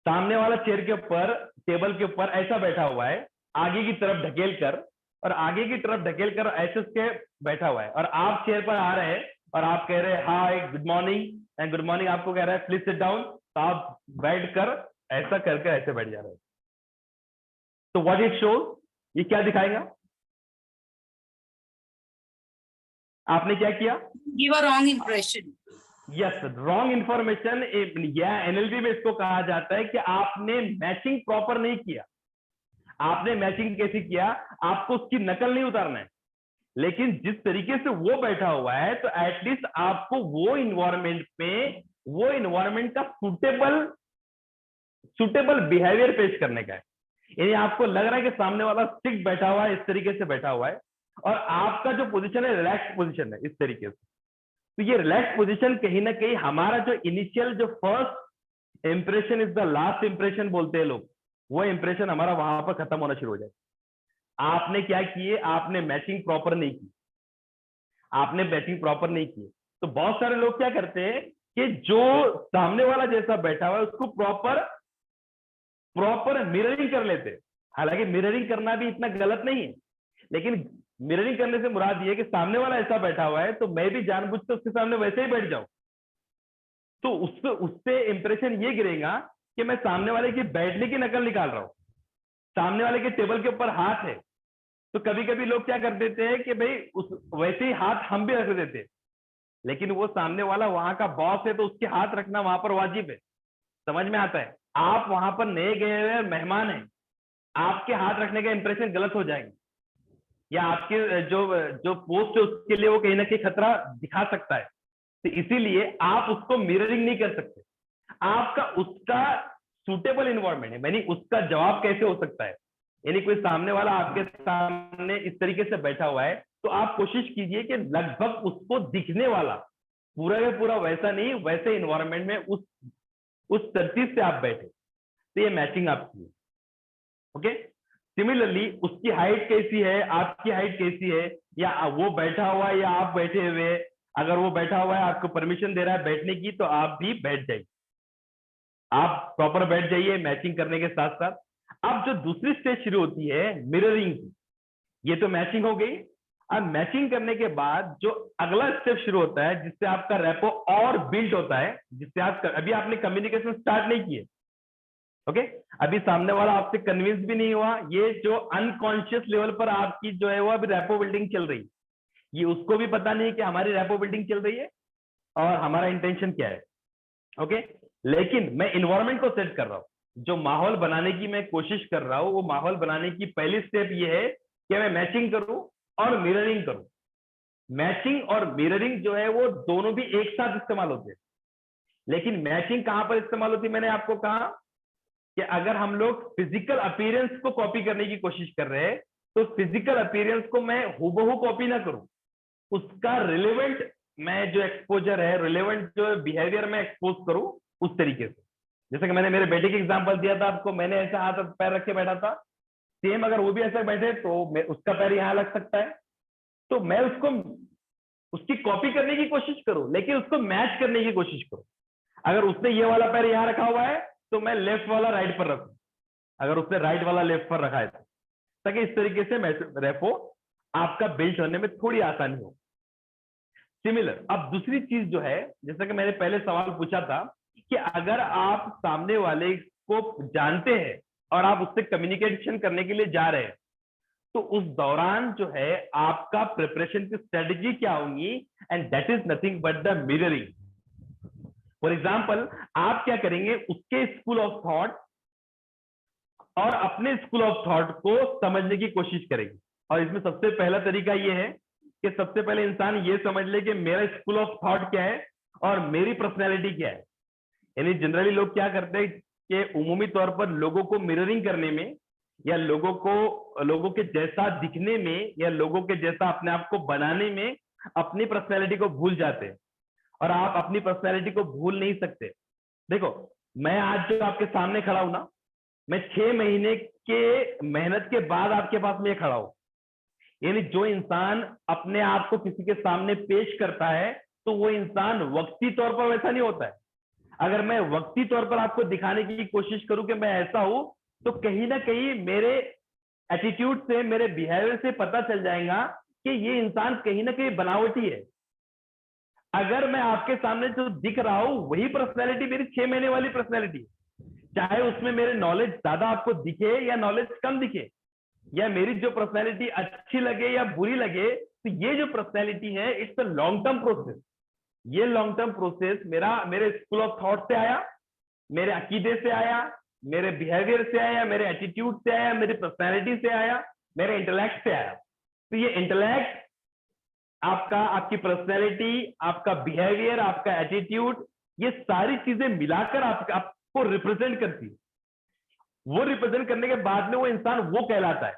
सामने वाला चेयर के ऊपर, टेबल के ऊपर ऐसा बैठा हुआ है, आगे की तरफ ढकेल कर, और आगे की तरफ ढकेल कर ऐसे उसके बैठा हुआ है, और आप चेयर पर आ रहे हैं और आप कह रहे हैं hi good morning, and good morning आपको कह रहा है प्लीज सिट डाउन, तो आप बैठ कर ऐसा करके ऐसे बैठ जा रहे हैं। तो व्हाट इट शोज, ये क्या दिखाएगा? आपने क्या किया? Give a wrong impression. Yes, wrong information, या एनएलपी में इसको कहा जाता है कि आपने मैचिंग प्रॉपर नहीं किया। आपने मैचिंग कैसे किया? आपको उसकी नकल नहीं उतारना है, लेकिन जिस तरीके से वो बैठा हुआ है तो एटलीस्ट आपको वो इन्वायरमेंट में, वो इन्वायरमेंट का सुटेबल बिहेवियर पेश करने का है। यानी आपको लग रहा है कि सामने वाला स्टिक बैठा हुआ है, इस तरीके से बैठा हुआ है, और आपका जो पोजीशन है रिलैक्स पोजीशन है, इस तरीके से। तो ये रिलैक्स पोजीशन कहीं ना कहीं हमारा जो इनिशियल, जो first impression is the last impression बोलते हैं लोग, वो इंप्रेशन हमारा वहां पर खत्म होना शुरू हो जाए। आपने क्या किए? आपने मैचिंग प्रॉपर नहीं की, आपने मैचिंग प्रॉपर नहीं की। तो बहुत सारे लोग क्या करते हैं कि जो सामने वाला जैसा बैठा हुआ है उसको प्रॉपर मिररिंग कर लेते हैं। हालांकि मिररिंग करना भी इतना गलत नहीं है, लेकिन मिररिंग करने से मुराद ये है कि सामने वाला ऐसा बैठा हुआ है तो मैं भी जानबूझ के उसके सामने वैसे ही बैठ जाऊं, तो उससे इंप्रेशन ये गिरेगा कि मैं सामने वाले की बैठने की नकल निकाल रहा हूं। सामने वाले के टेबल के ऊपर हाथ है, तो कभी कभी लोग क्या कर देते हैं कि भाई वैसे ही हाथ हम भी रख देते हैं, लेकिन वो सामने वाला वहां का बॉस है तो उसके हाथ रखना वहां पर वाजिब है। समझ में आता है? आप वहां पर नए गए हुए मेहमान हैं, आपके हाथ रखने का इंप्रेशन गलत हो जाएगा, या आपके जो पोस्ट है उसके लिए वो कहीं ना कहीं खतरा दिखा सकता है। तो इसीलिए आप उसको मिररिंग नहीं कर सकते। आपका उसका सूटेबल इन्वायरमेंट है, यानी उसका जवाब कैसे हो सकता है। यानी कोई सामने वाला आपके सामने इस तरीके से बैठा हुआ है तो आप कोशिश कीजिए कि लगभग उसको दिखने वाला पूरा का पूरा वैसा नहीं, वैसे इन्वायरमेंट में उस तरतीब से आप बैठे, तो ये मैचिंग आपकी है। ओके, सिमिलरली उसकी हाइट कैसी है, आपकी हाइट कैसी है, या वो बैठा हुआ है या आप बैठे हुए, अगर वो बैठा हुआ है आपको परमिशन दे रहा है बैठने की तो आप भी बैठ जाइए, आप प्रॉपर बैठ जाइए मैचिंग करने के साथ साथ। अब जो दूसरी स्टेज शुरू होती है मिररिंग की, ये तो मैचिंग हो गई। अब मैचिंग करने के बाद जो अगला स्टेप शुरू होता है जिससे आपका रेपो और बिल्ड होता है, जिससे आप अभी आपने कम्युनिकेशन स्टार्ट नहीं किए, ओके, अभी सामने वाला आपसे कन्विंस भी नहीं हुआ, ये जो अनकॉन्शियस लेवल पर आपकी जो है वो अभी रेपो बिल्डिंग चल रही है, ये उसको भी पता नहीं कि हमारी रेपो बिल्डिंग चल रही है और हमारा इंटेंशन क्या है। ओके, लेकिन मैं इन्वायरमेंट को सेट कर रहा हूं, जो माहौल बनाने की मैं कोशिश कर रहा हूं, वो माहौल बनाने की पहली स्टेप ये है कि मैं मैचिंग करूं और मिररिंग करूं। मैचिंग और मिररिंग जो है वो दोनों भी एक साथ इस्तेमाल होते हैं, लेकिन मैचिंग कहां पर इस्तेमाल होती है? मैंने आपको कहा कि अगर हम लोग फिजिकल अपीयरेंस को कॉपी करने की कोशिश कर रहे हैं तो फिजिकल अपीयरेंस को मैं हूबहू कॉपी ना करूं, उसका रिलेवेंट मैं जो एक्सपोजर है, रिलेवेंट जो बिहेवियर में एक्सपोज करूं उस तरीके से। जैसे कि मैंने मेरे बेटे की एग्जांपल दिया था आपको, मैंने ऐसा हाथ पैर रख के बैठा था, सेम अगर वो भी ऐसा बैठे तो उसका पैर यहाँ लग सकता है, तो मैं उसकी कॉपी करने की कोशिश करूं, लेकिन उसको मैच करने की कोशिश करूं। अगर उसने ये वाला पैर यहाँ रखा हुआ है तो मैं लेफ्ट वाला राइट पर रखूं, अगर उसने राइट वाला लेफ्ट पर रखा है तो, ताकि इस तरीके से रेपो आपका बिल्ड होने में थोड़ी आसानी हो। सिमिलर, अब दूसरी चीज जो है, जैसा कि मैंने पहले सवाल पूछा था कि अगर आप सामने वाले को जानते हैं और आप उससे कम्युनिकेशन करने के लिए जा रहे हैं तो उस दौरान जो है आपका प्रिपरेशन की स्ट्रेटेजी क्या होगी, and that is nothing but the mirroring. For example, आप क्या करेंगे, उसके स्कूल ऑफ थॉट और अपने स्कूल ऑफ थॉट को समझने की कोशिश करेंगे। और इसमें सबसे पहला तरीका यह है कि सबसे पहले इंसान ये समझ ले कि मेरा स्कूल ऑफ थॉट क्या है और मेरी पर्सनैलिटी क्या है। यानी जनरली लोग क्या करते हैं कि उमूमी तौर पर लोगों को मिररिंग करने में, या लोगों के जैसा दिखने में, या लोगों के जैसा अपने आप को बनाने में अपनी पर्सनैलिटी को भूल जाते हैं, और आप अपनी पर्सनैलिटी को भूल नहीं सकते। देखो, मैं आज जो आपके सामने खड़ा हूं ना, मैं 6 महीने के मेहनत के बाद आपके पास में खड़ा हूं। यानी जो इंसान अपने आप को किसी के सामने पेश करता है तो वो इंसान वक्ती तौर पर वैसा नहीं होता है। अगर मैं वक्ती तौर पर आपको दिखाने की कोशिश करूं कि मैं ऐसा हूं, तो कहीं ना कहीं मेरे एटीट्यूड से, मेरे बिहेवियर से पता चल जाएगा कि ये इंसान कहीं ना कहीं बनावटी है। अगर मैं आपके सामने जो दिख रहा हूं वही पर्सनैलिटी मेरी 6 महीने वाली पर्सनैलिटी, चाहे उसमें मेरे नॉलेज ज्यादा आपको दिखे या नॉलेज कम दिखे, या मेरी जो पर्सनैलिटी अच्छी लगे या बुरी लगे, तो ये जो पर्सनैलिटी है it's a long term process. ये लॉन्ग टर्म प्रोसेस मेरे स्कूल ऑफ थॉट से आया, मेरे अकीदे से आया, मेरे बिहेवियर से आया, मेरे एटीट्यूड से आया, मेरी पर्सनैलिटी से आया, मेरे इंटेलेक्ट से आया। तो ये इंटेलेक्ट आपका, आपकी पर्सनैलिटी, आपका बिहेवियर, आपका एटीट्यूड, ये सारी चीजें मिलाकर आपको रिप्रेजेंट करती है। वो रिप्रेजेंट करने के बाद में वो इंसान वो कहलाता है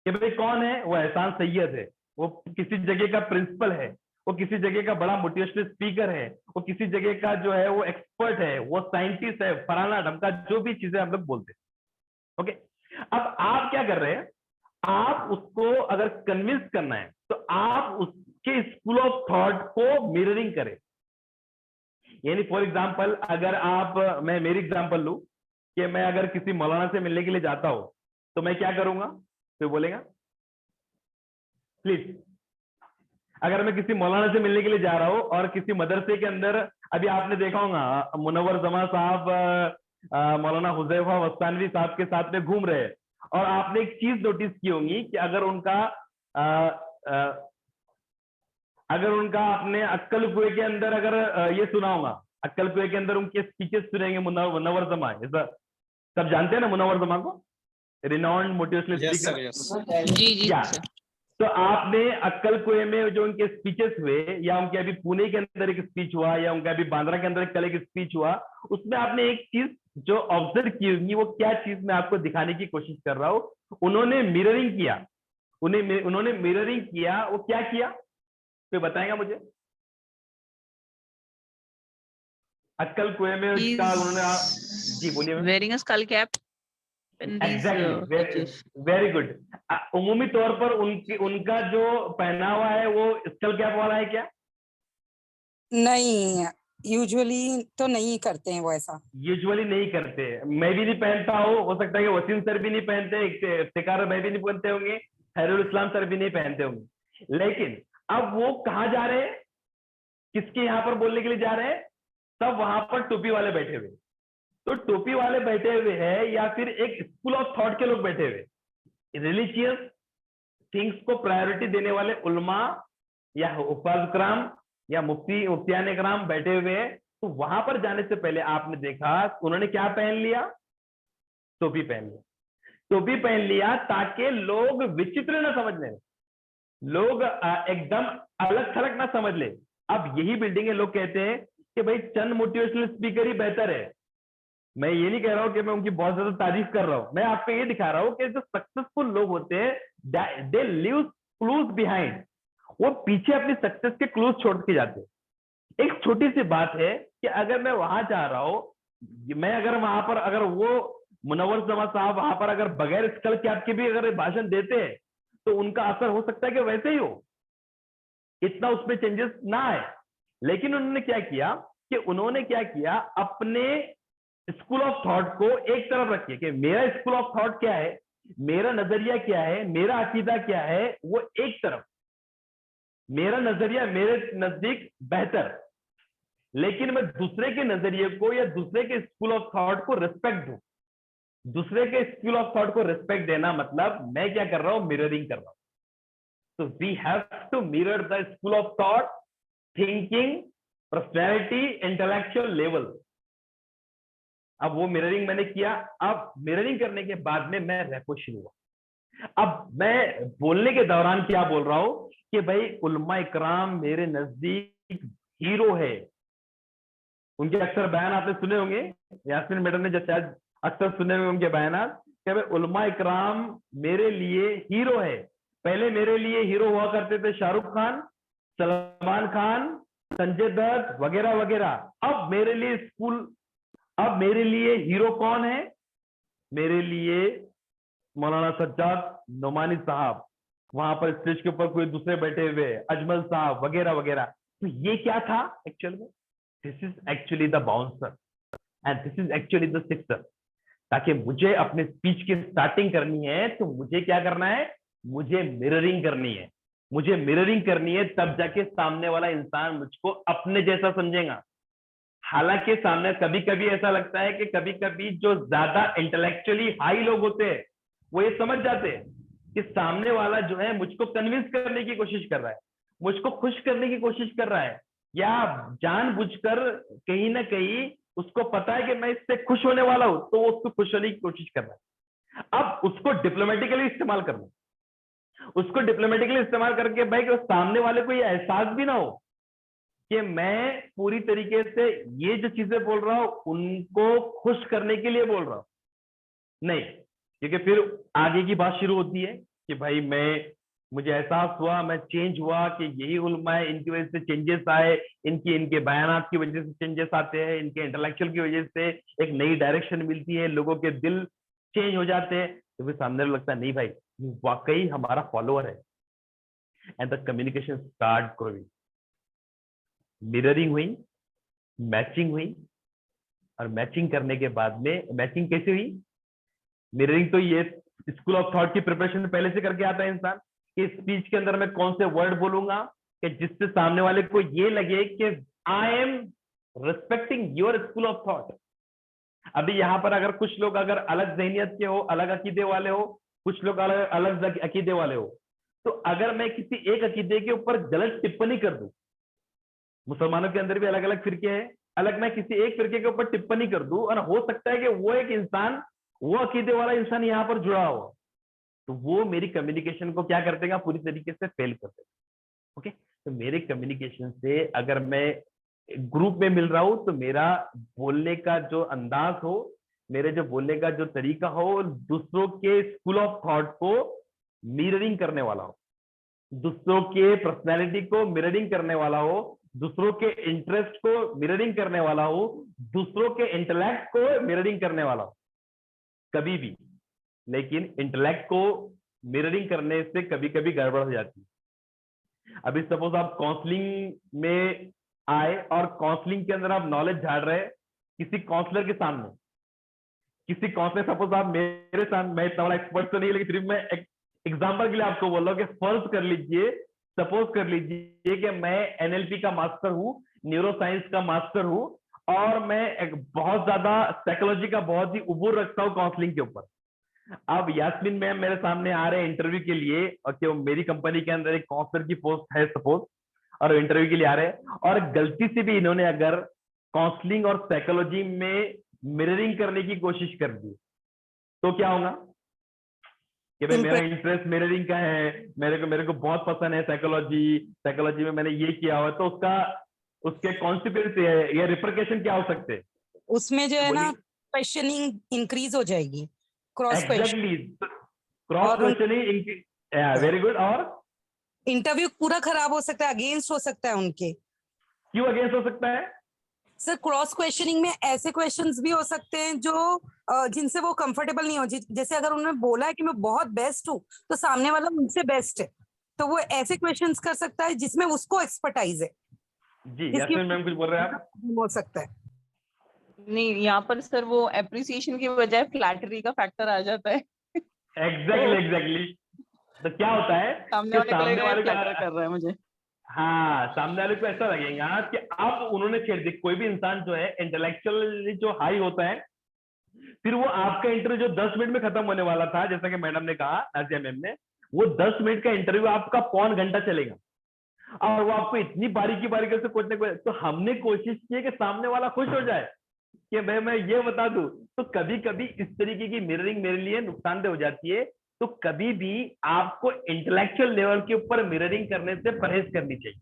कि भाई कौन है वो। एहसान सैयद है, वो किसी जगह का प्रिंसिपल है, वो किसी जगह का बड़ा मोटिवेशनल स्पीकर है, वो किसी जगह का जो है वो एक्सपर्ट है, वो साइंटिस्ट है, फलाना ढमका, जो भी चीजें हम लोग बोलते हैं। ओके, अब आप क्या कर रहे हैं, आप उसको अगर कन्विंस करना है तो आप उसके स्कूल ऑफ थॉट को मिररिंग करें। यानी फॉर एग्जांपल, अगर आप, मैं मेरी एग्जांपल लूं कि मैं अगर किसी मौलाना से मिलने के लिए जाता हूं, तो मैं क्या करूंगा, तो बोलेगा प्लीज। अगर मैं किसी मौलाना से मिलने के लिए जा रहा हूं और किसी मदरसे के अंदर, अभी आपने देखा होगा मुनव्वर जमा साहब मौलाना हुजैफा वस्तानवी साहब के साथ में घूम रहे हैं, और आपने एक चीज नोटिस की होगी कि अगर उनका आपने अक्कल कुएं के अंदर अगर ये सुना होगा, अक्कल कुएं के अंदर उनके स्पीचेस सुनेंगे, मुनव्वर जमा, सब जानते हैं ना मुनव्वर जमा को, रिनाउंड मोटिवेशनल स्पीकर। जी जी या सर। तो आपने अक्कल कुएं में जो उनके स्पीचेस हुए, या उनके अभी पुणे के अंदर एक स्पीच हुआ, या उनका अभी बांद्रा के अंदर कल एक स्पीच हुआ, उसमें आपने एक चीज जो ऑब्जर्व की होगी, वो क्या चीज मैं आपको दिखाने की कोशिश कर रहा हूं, उन्होंने मिररिंग किया। उन्होंने मिररिंग किया, वो क्या किया, तो बताएगा मुझे। अक्कल कुएं में उसका उन्होंने, जी बोलिए ma'am. Wearing a skull cap in these exactly, pictures. Very good. उमूमी तौर पर उनका जो पहनावा है वो स्कल कैप वाला है क्या? नहीं, यूजुअली तो नहीं करते हैं वो ऐसा। यूजुअली नहीं करते, मैं भी नहीं पहनता हूँ, हो सकता है कि वसीम सर भी नहीं पहनते, इफ्तिकार भाई भी नहीं पहनते होंगे, खैरुल इस्लाम सर भी नहीं पहनते होंगे। लेकिन अब वो कहाँ जा रहे हैं, किसके यहाँ पर बोलने के लिए जा रहे हैं? सब वहां पर टोपी वाले बैठे हुए। तो टोपी वाले बैठे हुए हैं, या फिर एक स्कूल ऑफ थॉट के लोग बैठे हुए, रिलीजियस थिंग्स को प्रायोरिटी देने वाले उलमा या हुफ्फाज कराम या मुफ्तियान कराम बैठे हुए हैं। तो वहां पर जाने से पहले आपने देखा उन्होंने क्या पहन लिया, टोपी पहन लिया। टोपी पहन लिया ताकि लोग विचित्र ना समझ लें, लोग एकदम अलग थलग ना समझ ले। अब यही बिल्डिंग है, लोग कहते हैं कि भाई चंद मोटिवेशनल स्पीकर ही बेहतर है। मैं ये नहीं कह रहा हूं कि मैं उनकी बहुत ज्यादा तारीफ कर रहा हूं, मैं आपको ये दिखा रहा हूं कि जो सक्सेसफुल लोग होते हैं दे लीव क्लूज बिहाइंड, वो पीछे अपनी सक्सेस के क्लूज छोड़ के जाते हैं। एक छोटी सी बात है कि अगर मैं वहां जा रहा हूं, मैं अगर वहां पर, अगर वो मुनव्वर जमा साहब वहां पर अगर बगैर स्कल कैप के भी अगर भाषण देते हैं, तो उनका असर हो सकता है कि वैसे ही हो, इतना उसमें चेंजेस ना आए। लेकिन उन्होंने क्या किया कि अपने स्कूल ऑफ थॉट को एक तरफ रखिए कि मेरा स्कूल ऑफ थॉट क्या है, मेरा नजरिया क्या है, मेरा अकीदा क्या है, वो एक तरफ, मेरा नजरिया मेरे नजदीक बेहतर, लेकिन मैं दूसरे के नजरिए को या दूसरे के स्कूल ऑफ थॉट को रिस्पेक्ट दूं। दूसरे के स्कूल ऑफ थॉट को रिस्पेक्ट देना मतलब मैं क्या कर रहा हूं, मिररिंग कर रहा हूं। तो we have to mirror the school of thought, thinking, personality, intellectual level. अब वो मिररिंग मैंने किया। अब मिररिंग करने के बाद में मैं रेपो शुरू हुआ। अब मैं बोलने के दौरान क्या बोल रहा हूं कि भाई उलमा इकराम मेरे नजदीक हीरो है। उनके अक्सर बयान आपने सुने होंगे, यास्मीन मैडम ने जब शायद अक्सर सुने होंगे उनके बयान कि भाई उलमा इकराम मेरे लिए हीरो है। पहले मेरे लिए हीरो हुआ करते थे शाहरुख खान, सलमान खान, संजय दत्त वगैरह वगैरह। अब मेरे लिए हीरो कौन है? मेरे लिए मौलाना सज्जाद नोमानी साहब, वहां पर स्टेज के ऊपर कोई दूसरे बैठे हुए, अजमल साहब वगैरह वगैरह। तो ये क्या था एक्चुअल में? This is actually the bouncer. And this is actually the sixer. ताकि मुझे अपने स्पीच की स्टार्टिंग करनी है तो मुझे क्या करना है, मुझे मिररिंग करनी है। मुझे मिररिंग करनी है तब जाके सामने वाला इंसान मुझको अपने जैसा समझेगा। हालांकि सामने कभी कभी ऐसा लगता है कि कभी कभी जो ज्यादा इंटेलेक्चुअली हाई लोग होते हैं वो ये समझ जाते हैं कि सामने वाला जो है मुझको कन्विंस करने की कोशिश कर रहा है, मुझको खुश करने की कोशिश कर रहा है, या जानबूझकर कहीं ना कहीं उसको पता है कि मैं इससे खुश होने वाला हूं तो वो उसको खुश होने की कोशिश कर रहा है। अब उसको डिप्लोमेटिकली इस्तेमाल करना, उसको डिप्लोमेटिकली इस्तेमाल करके भाई कि सामने वाले को ये एहसास भी ना हो कि मैं पूरी तरीके से ये जो चीजें बोल रहा हूं उनको खुश करने के लिए बोल रहा हूं, नहीं। क्योंकि फिर आगे की बात शुरू होती है कि भाई मुझे एहसास हुआ, मैं चेंज हुआ कि यही उलमा है, इनकी वजह से चेंजेस आए, इनके बयानात की वजह से चेंजेस आते हैं, इनके इंटेलेक्चुअल की वजह से एक नई डायरेक्शन मिलती है, लोगों के दिल चेंज हो जाते हैं। तो फिर सामने लगता है नहीं भाई ये वाकई हमारा फॉलोअर है, and the communication start growing. Mirroring हुई, मैचिंग हुई, और मैचिंग करने के बाद में मैचिंग कैसे हुई, मिररिंग तो ये स्कूल ऑफ थॉट की प्रिपरेशन पहले से करके आता है इंसान कि स्पीच के अंदर मैं कौन से वर्ड बोलूंगा कि जिससे सामने वाले को ये लगे कि I am respecting your school of thought. अभी यहाँ पर अगर कुछ लोग अगर अलग जहनियत के हो, अलग अकीदे वाले हो, कुछ लोग अलग अलग अकीदे वाले हो, तो अगर मैं किसी एक अकीदे के ऊपर गलत टिप्पणी कर दूं, मुसलमानों के अंदर भी अलग अलग फिरके हैं, अलग मैं किसी एक फिरके के ऊपर टिप्पणी कर दूं और हो सकता है कि वो एक इंसान, वो अकीदे वाला इंसान यहाँ पर जुड़ा हुआ, तो वो मेरी कम्युनिकेशन को क्या कर देगा, पूरी तरीके से फेल कर देगा। ओके, तो मेरे कम्युनिकेशन से अगर मैं ग्रुप में मिल रहा हूं तो मेरा बोलने का जो अंदाज हो, मेरे जो बोलने का जो तरीका हो, दूसरों के स्कूल ऑफ थॉट को मिररिंग करने वाला हो, दूसरों के पर्सनैलिटी को मिररिंग करने वाला हो, दूसरों के इंटरेस्ट को मिररिंग करने वाला हो, दूसरों के इंटेलेक्ट को मिररिंग करने वाला हो कभी भी। लेकिन इंटेलेक्ट को मिररिंग करने से कभी कभी गड़बड़ हो जाती है। अभी सपोज आप काउंसलिंग में आए और काउंसलिंग के अंदर आप नॉलेज झाड़ रहे हैं किसी काउंसलर के सामने, किसी काउंसलर, सपोज आप मेरे सामने, मैं इतना बड़ा एक्सपर्ट तो नहीं लेकिन सिर्फ मैं एग्जांपल के लिए आपको बोल रहा हूँ कि फर्ज कर लीजिए, सपोज कर लीजिए कि मैं एनएलपी का मास्टर हूँ, न्यूरो साइंस का मास्टर हूँ, और मैं एक बहुत ज्यादा साइकोलॉजी का बहुत ही उबूर रखता हूँ काउंसलिंग के ऊपर। अब यास्मीन मैम मेरे सामने आ रहे हैं इंटरव्यू के लिए, और कि मेरी कंपनी के अंदर एक काउंसलर की पोस्ट है सपोज, और इंटरव्यू के लिए आ रहे हैं, और गलती से भी इन्होंने अगर काउंसलिंग और साइकोलॉजी में मिररिंग करने की कोशिश कर दी तो क्या होगा कि भाई मेरा इंटरेस्ट मिररिंग का है, मेरे को बहुत पसंद है साइकोलॉजी में मैंने ये किया हुआ, तो उसके कॉन्सिक्वेंस या रिपरकेशन क्या हो सकते हैं उसमें जो है ना क्वेश्चनिंग इंक्रीज हो जाएगी, cross question, exactly, cross questioning, very good. और इंटरव्यू पूरा खराब हो सकता है, अगेंस्ट हो सकता है उनके। क्यों अगेंस्ट हो सकता है? सर क्रॉस क्वेश्चनिंग में ऐसे क्वेश्चंस भी हो सकते हैं जो जिनसे वो कंफर्टेबल नहीं हो, जैसे अगर उन्होंने बोला है कि मैं बहुत बेस्ट हूँ तो सामने वाला उनसे बेस्ट है, तो वो ऐसे क्वेश्चंस कर सकता है जिसमें उसको एक्सपर्टाइज है। जी यास्मीन मैम कुछ बोल रहे हैं आप? हो सकता है नहीं, यहाँ पर सर वो एप्रिसिएशन की बजाय फ्लैटरी का फैक्टर आ जाता है। एग्जैक्टली। तो क्या होता है सामने कि वाले को सामने लगेगा वाले फ्लैटर को, कर रहा है मुझे। हाँ, सामने वाले को ऐसा लगेगा कि अब उन्होंने छेड़ दी। कोई भी इंसान जो है इंटेलेक्चुअली जो हाई होता है, फिर वो आपका इंटरव्यू जो 10 मिनट में खत्म होने वाला था, जैसा कि मैडम ने कहा, नाजिया मैम ने, वो 10 मिनट का इंटरव्यू आपका पौन घंटा चलेगा, और वो आपको इतनी बारीकी बारीकी से पूछने को, तो हमने कोशिश की कि सामने वाला खुश हो जाए कि भाई मैं ये बता दूं। तो कभी कभी इस तरीके की मिररिंग मेरे लिए नुकसानदेह हो जाती है। तो कभी भी आपको इंटेलेक्चुअल लेवल के ऊपर मिररिंग करने से परहेज करनी चाहिए।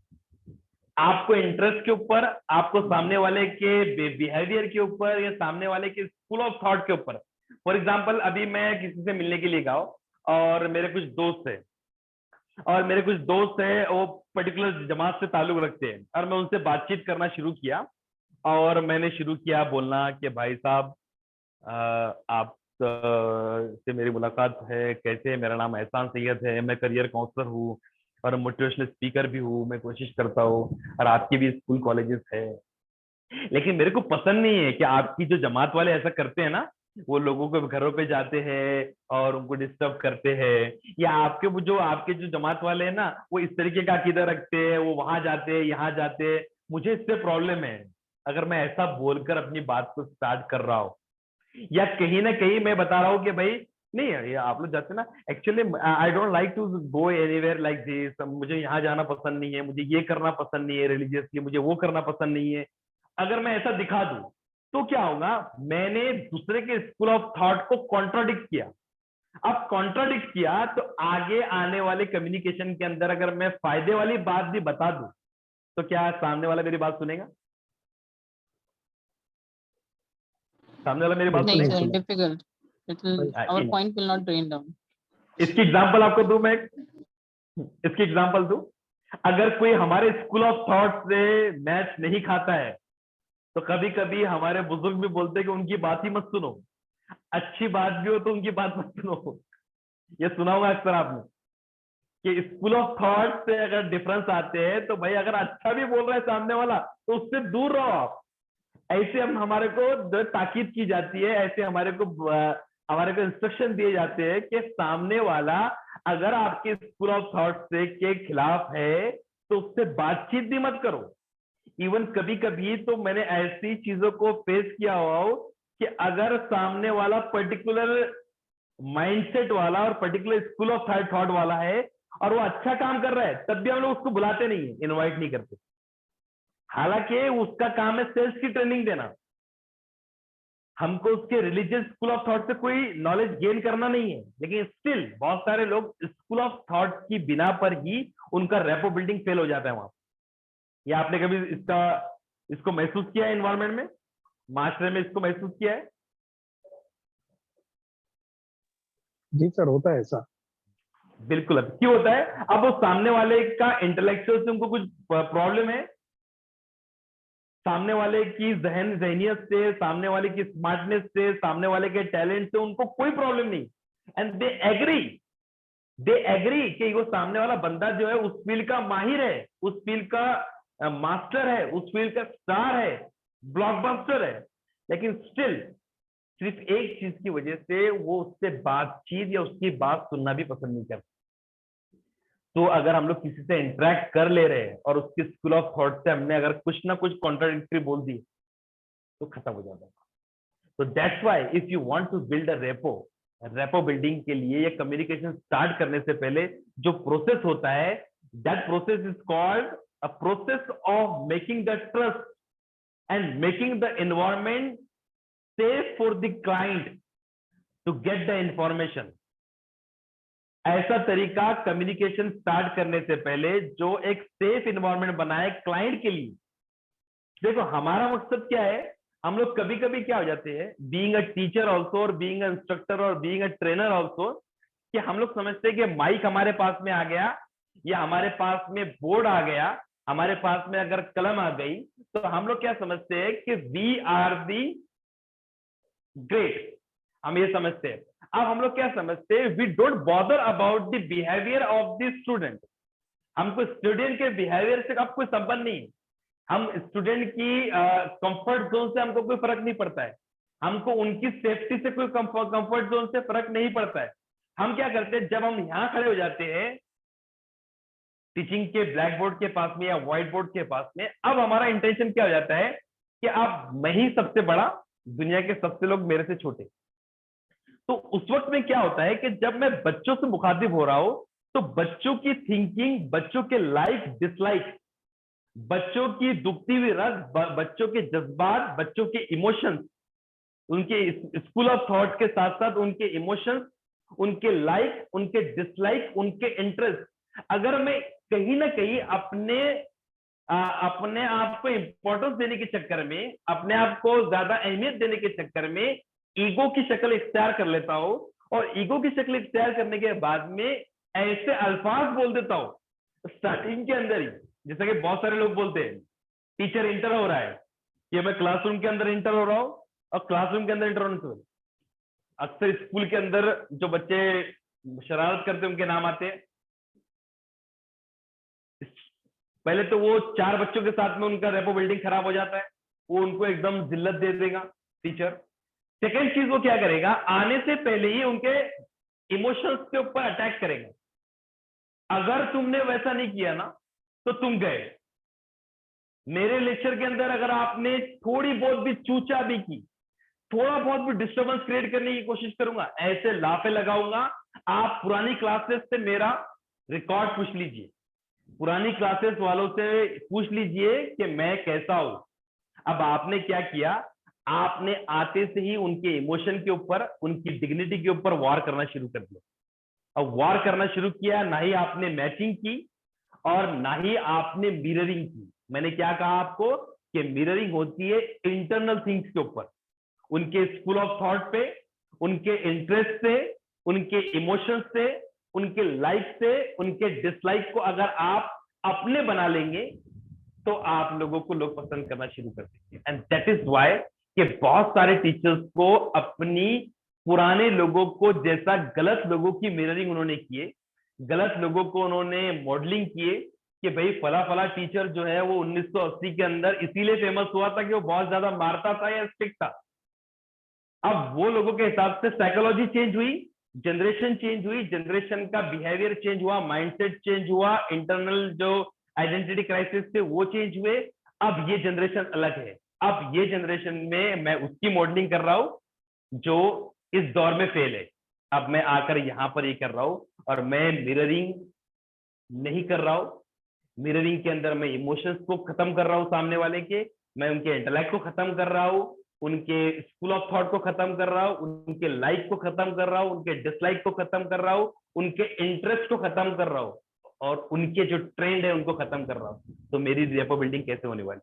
आपको इंटरेस्ट के ऊपर, आपको सामने वाले के बिहेवियर के ऊपर, या सामने वाले के स्कूल ऑफ थॉट के ऊपर। फॉर एग्जाम्पल, अभी मैं किसी से मिलने के लिए गया और मेरे कुछ दोस्त है, वो पर्टिकुलर जमात से ताल्लुक रखते हैं, और मैं उनसे बातचीत करना शुरू किया, और मैंने शुरू किया बोलना कि भाई साहब आप से मेरी मुलाकात है, कैसे, मेरा नाम एहसान सैयद है, मैं करियर काउंसलर हूँ और मोटिवेशनल स्पीकर भी हूँ, मैं कोशिश करता हूँ, और आपके भी स्कूल कॉलेजेस है, लेकिन मेरे को पसंद नहीं है कि आपकी जो जमात वाले ऐसा करते हैं ना, वो लोगों के घरों पे जाते हैं और उनको डिस्टर्ब करते हैं, या आपके जो जमात वाले हैं ना, वो इस तरीके का अकीदा रखते हैं, वो वहां जाते हैं यहाँ जाते हैं। मुझे इससे प्रॉब्लम है अगर मैं ऐसा बोलकर अपनी बात को स्टार्ट कर रहा हूँ, या कहीं ना कहीं मैं बता रहा हूँ कि भाई नहीं ये आप लोग जाते ना, actually I don't like to go anywhere like this, मुझे यहाँ जाना पसंद नहीं है, मुझे ये करना पसंद नहीं है रिलीजियसली, मुझे वो करना पसंद नहीं है। अगर मैं ऐसा दिखा दूं तो क्या होगा, मैंने दूसरे के स्कूल ऑफ थॉट को कॉन्ट्राडिक्ट किया। अब कॉन्ट्राडिक्ट किया तो आगे आने वाले कम्युनिकेशन के अंदर अगर मैं फायदे वाली बात भी बता दूं तो क्या सामने वाला मेरी बात सुनेगा? सामने वाला मेरी बात No, नहीं sir, सुना। difficult. It will, our point will not drain down. इसकी एग्जांपल आपको दूं मैं, इसकी एग्जांपल दूं। अगर कोई हमारे स्कूल ऑफ थॉट से मैच नहीं खाता है तो कभी कभी हमारे बुजुर्ग भी बोलते हैं कि उनकी बात ही मत सुनो, अच्छी बात भी हो तो उनकी बात मत सुनो। ये सुना होगा अक्सर आपने कि स्कूल ऑफ थॉट से अगर डिफरेंस आते हैं तो भाई अगर अच्छा भी बोल रहा है सामने वाला तो उससे दूर रहो आप। ऐसे हम हमारे को ताकीद की जाती है, ऐसे हमारे को इंस्ट्रक्शन दिए जाते हैं कि सामने वाला अगर आपके स्कूल ऑफ थॉट से के खिलाफ है तो उससे बातचीत भी मत करो। इवन कभी कभी तो मैंने ऐसी चीजों को फेस किया हुआ हो कि अगर सामने वाला पर्टिकुलर माइंडसेट वाला और पर्टिकुलर स्कूल ऑफ थॉट वाला है और वो अच्छा काम कर रहा है, तब भी हम लोग उसको बुलाते नहीं है, इनवाइट नहीं करते, हालांकि उसका काम है सेल्स की ट्रेनिंग देना। हमको उसके रिलीजियस स्कूल ऑफ थॉट से कोई नॉलेज गेन करना नहीं है, लेकिन स्टिल बहुत सारे लोग स्कूल ऑफ थॉट की बिना पर ही उनका रेपो बिल्डिंग फेल हो जाता है वहां। या आपने कभी इसको महसूस किया है एनवायरमेंट में, माशरे में इसको महसूस किया है? जी सर, होता है ऐसा। बिल्कुल। अब क्यों होता है? अब वो सामने वाले का इंटेलेक्चुअल से उनको कुछ प्रॉब्लम है, सामने वाले की जहनियत से, सामने वाले की स्मार्टनेस से, सामने वाले के टैलेंट से उनको कोई प्रॉब्लम नहीं, एंड दे एग्री कि वो सामने वाला बंदा जो है उस फील्ड का माहिर है, उस फील्ड का मास्टर है, उस फील्ड का स्टार है, ब्लॉकबस्टर है, लेकिन स्टिल सिर्फ एक चीज की वजह से वो उससे बातचीत या उसकी बात सुनना भी पसंद नहीं करता। तो अगर हम लोग किसी से इंटरेक्ट कर ले रहे हैं और उसके स्कूल ऑफ थॉट से हमने अगर कुछ ना कुछ कॉन्ट्राडिक्टरी बोल दी तो खत्म हो जाता है। तो that's why if you want to build a rapport building के लिए या कम्युनिकेशन स्टार्ट करने से पहले जो प्रोसेस होता है, that process is called a process of making the trust and making the environment safe for the client to get the information. ऐसा तरीका कम्युनिकेशन स्टार्ट करने से पहले जो एक सेफ इन्वायरमेंट बनाए क्लाइंट के लिए। देखो हमारा मकसद क्या है, हम लोग कभी कभी क्या हो जाते हैं, बीइंग अ टीचर ऑल्सो और बीइंग अ इंस्ट्रक्टर और बीइंग अ ट्रेनर ऑल्सो, कि हम लोग समझते हैं कि माइक हमारे पास में आ गया या हमारे पास में बोर्ड आ गया, हमारे पास में अगर कलम आ गई तो हम लोग क्या समझते हैं कि वी आर दी ग्रेट, हम ये समझते हैं। अब हम लोग क्या समझते हैं, we don't bother about the behaviour of the student. हमको स्टूडेंट के बिहेवियर से अब कोई संबंध नहीं है, हम स्टूडेंट की कंफर्ट जोन से हमको कोई फर्क नहीं पड़ता है, हमको उनकी सेफ्टी से कोई कंफर्ट जोन से फर्क नहीं पड़ता है। हम क्या करते हैं, जब हम यहाँ खड़े हो जाते हैं टीचिंग के ब्लैक बोर्ड के पास में या व्हाइट बोर्ड के पास में, अब हमारा इंटेंशन क्या हो जाता है कि अब मैं ही सबसे बड़ा, दुनिया के सबसे लोग मेरे से छोटे। तो उस वक्त में क्या होता है कि जब मैं बच्चों से मुखातिब हो रहा हूं तो बच्चों की थिंकिंग, बच्चों के लाइक डिसलाइक, बच्चों की दुखती हुई रग, बच्चों के जज्बात, बच्चों के इमोशंस, उनके स्कूल ऑफ थॉट के साथ साथ उनके इमोशंस, उनके लाइक, उनके डिसलाइक, उनके इंटरेस्ट, अगर मैं कहीं ना कहीं अपने आप को इंपॉर्टेंस देने के चक्कर में, अपने आप को ज्यादा अहमियत देने के चक्कर में ईगो की शक्ल इख्तियार कर लेता हूं, और ईगो की शक्ल इख्तियार करने के बाद में ऐसे अल्फाज बोल देता हूं स्टार्टिंग के अंदर ही, जैसा कि बहुत सारे लोग बोलते हैं टीचर इंटर हो रहा है, कि मैं क्लासरूम के अंदर इंटर हो रहा हूं, और क्लासरूम के अंदर इंटर होने से अक्सर स्कूल के अंदर जो बच्चे शरारत करते हैं उनके नाम आते हैं। पहले तो वो 4 बच्चों के साथ में उनका रेपो बिल्डिंग खराब हो जाता है, वो उनको एकदम जिल्लत दे देगा टीचर। सेकंड चीज वो क्या करेगा, आने से पहले ही उनके इमोशंस के ऊपर अटैक करेगा। अगर तुमने वैसा नहीं किया ना तो तुम गए। मेरे लेक्चर के अंदर अगर आपने थोड़ी बहुत भी चूचा भी की, थोड़ा बहुत भी डिस्टर्बेंस क्रिएट करने की कोशिश करूंगा, ऐसे लाफे लगाऊंगा। आप पुरानी क्लासेस से मेरा रिकॉर्ड पूछ लीजिए, पुरानी क्लासेस वालों से पूछ लीजिए कि मैं कैसा हूं। अब आपने क्या किया, आपने आते से ही उनके इमोशन के ऊपर, उनकी डिग्निटी के ऊपर वार करना शुरू कर दिया। अब वार करना शुरू किया, ना ही आपने मैचिंग की और ना ही आपने मिररिंग की। मैंने क्या कहा आपको कि मिररिंग होती है इंटरनल थिंग्स के ऊपर, उनके स्कूल ऑफ थॉट पे, उनके इंटरेस्ट से, उनके इमोशंस से, उनके लाइक से, उनके डिसलाइक को अगर आप अपने बना लेंगे तो आप लोगों को लोग पसंद करना शुरू कर देंगे। एंड दैट इज व्हाई कि बहुत सारे टीचर्स को अपनी पुराने लोगों को, जैसा गलत लोगों की मिररिंग उन्होंने किए, गलत लोगों को उन्होंने मॉडलिंग किए कि भाई फला फला टीचर जो है वो 1980 के अंदर इसीलिए फेमस हुआ था कि वो बहुत ज्यादा मारता था या स्ट्रिक्ट था। अब वो लोगों के हिसाब से साइकोलॉजी चेंज हुई, जनरेशन चेंज हुई, जनरेशन का बिहेवियर चेंज हुआ, माइंडसेट चेंज हुआ, इंटरनल जो आइडेंटिटी क्राइसिस थे वो चेंज हुए। अब ये जनरेशन अलग है। अब ये जनरेशन में मैं उसकी मॉडलिंग कर रहा हूं जो इस दौर में फेल है। अब मैं आकर यहां पर ये कर रहा हूं और मैं मिररिंग नहीं कर रहा हूं। मिररिंग के अंदर मैं इमोशंस को खत्म कर रहा हूं सामने वाले के, मैं उनके इंटेलेक्ट को खत्म कर रहा हूं, उनके स्कूल ऑफ थॉट को खत्म कर रहा हूं, उनके लाइक को खत्म कर रहा हूं, उनके डिसलाइक को खत्म कर रहा हूं, उनके इंटरेस्ट को खत्म कर रहा हूं और उनके जो ट्रेंड है उनको खत्म कर रहा हूं। तो मेरी रेपो बिल्डिंग कैसे होने वाली?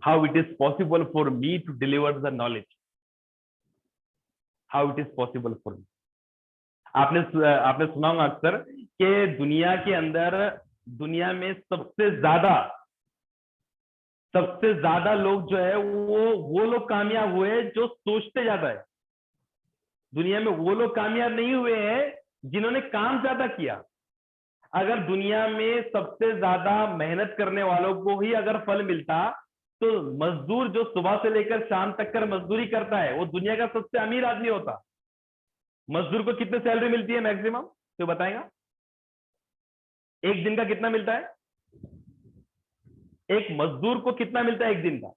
How it is possible for me to deliver the knowledge, how it is possible for me. आपने सुना होगा अक्सर कि दुनिया के अंदर, दुनिया में सबसे ज्यादा लोग जो है वो लोग कामयाब हुए जो सोचते ज्यादा है। दुनिया में वो लोग कामयाब नहीं हुए हैं जिन्होंने काम ज्यादा किया। अगर दुनिया में सबसे ज्यादा मेहनत करने वालों को ही अगर फल मिलता तो मजदूर जो सुबह से लेकर शाम तक कर मजदूरी करता है वो दुनिया का सबसे अमीर आदमी होता। मजदूर को कितनी सैलरी मिलती है मैक्सिमम, तो बताएगा? एक दिन का कितना मिलता है? एक मजदूर को कितना मिलता है एक दिन का?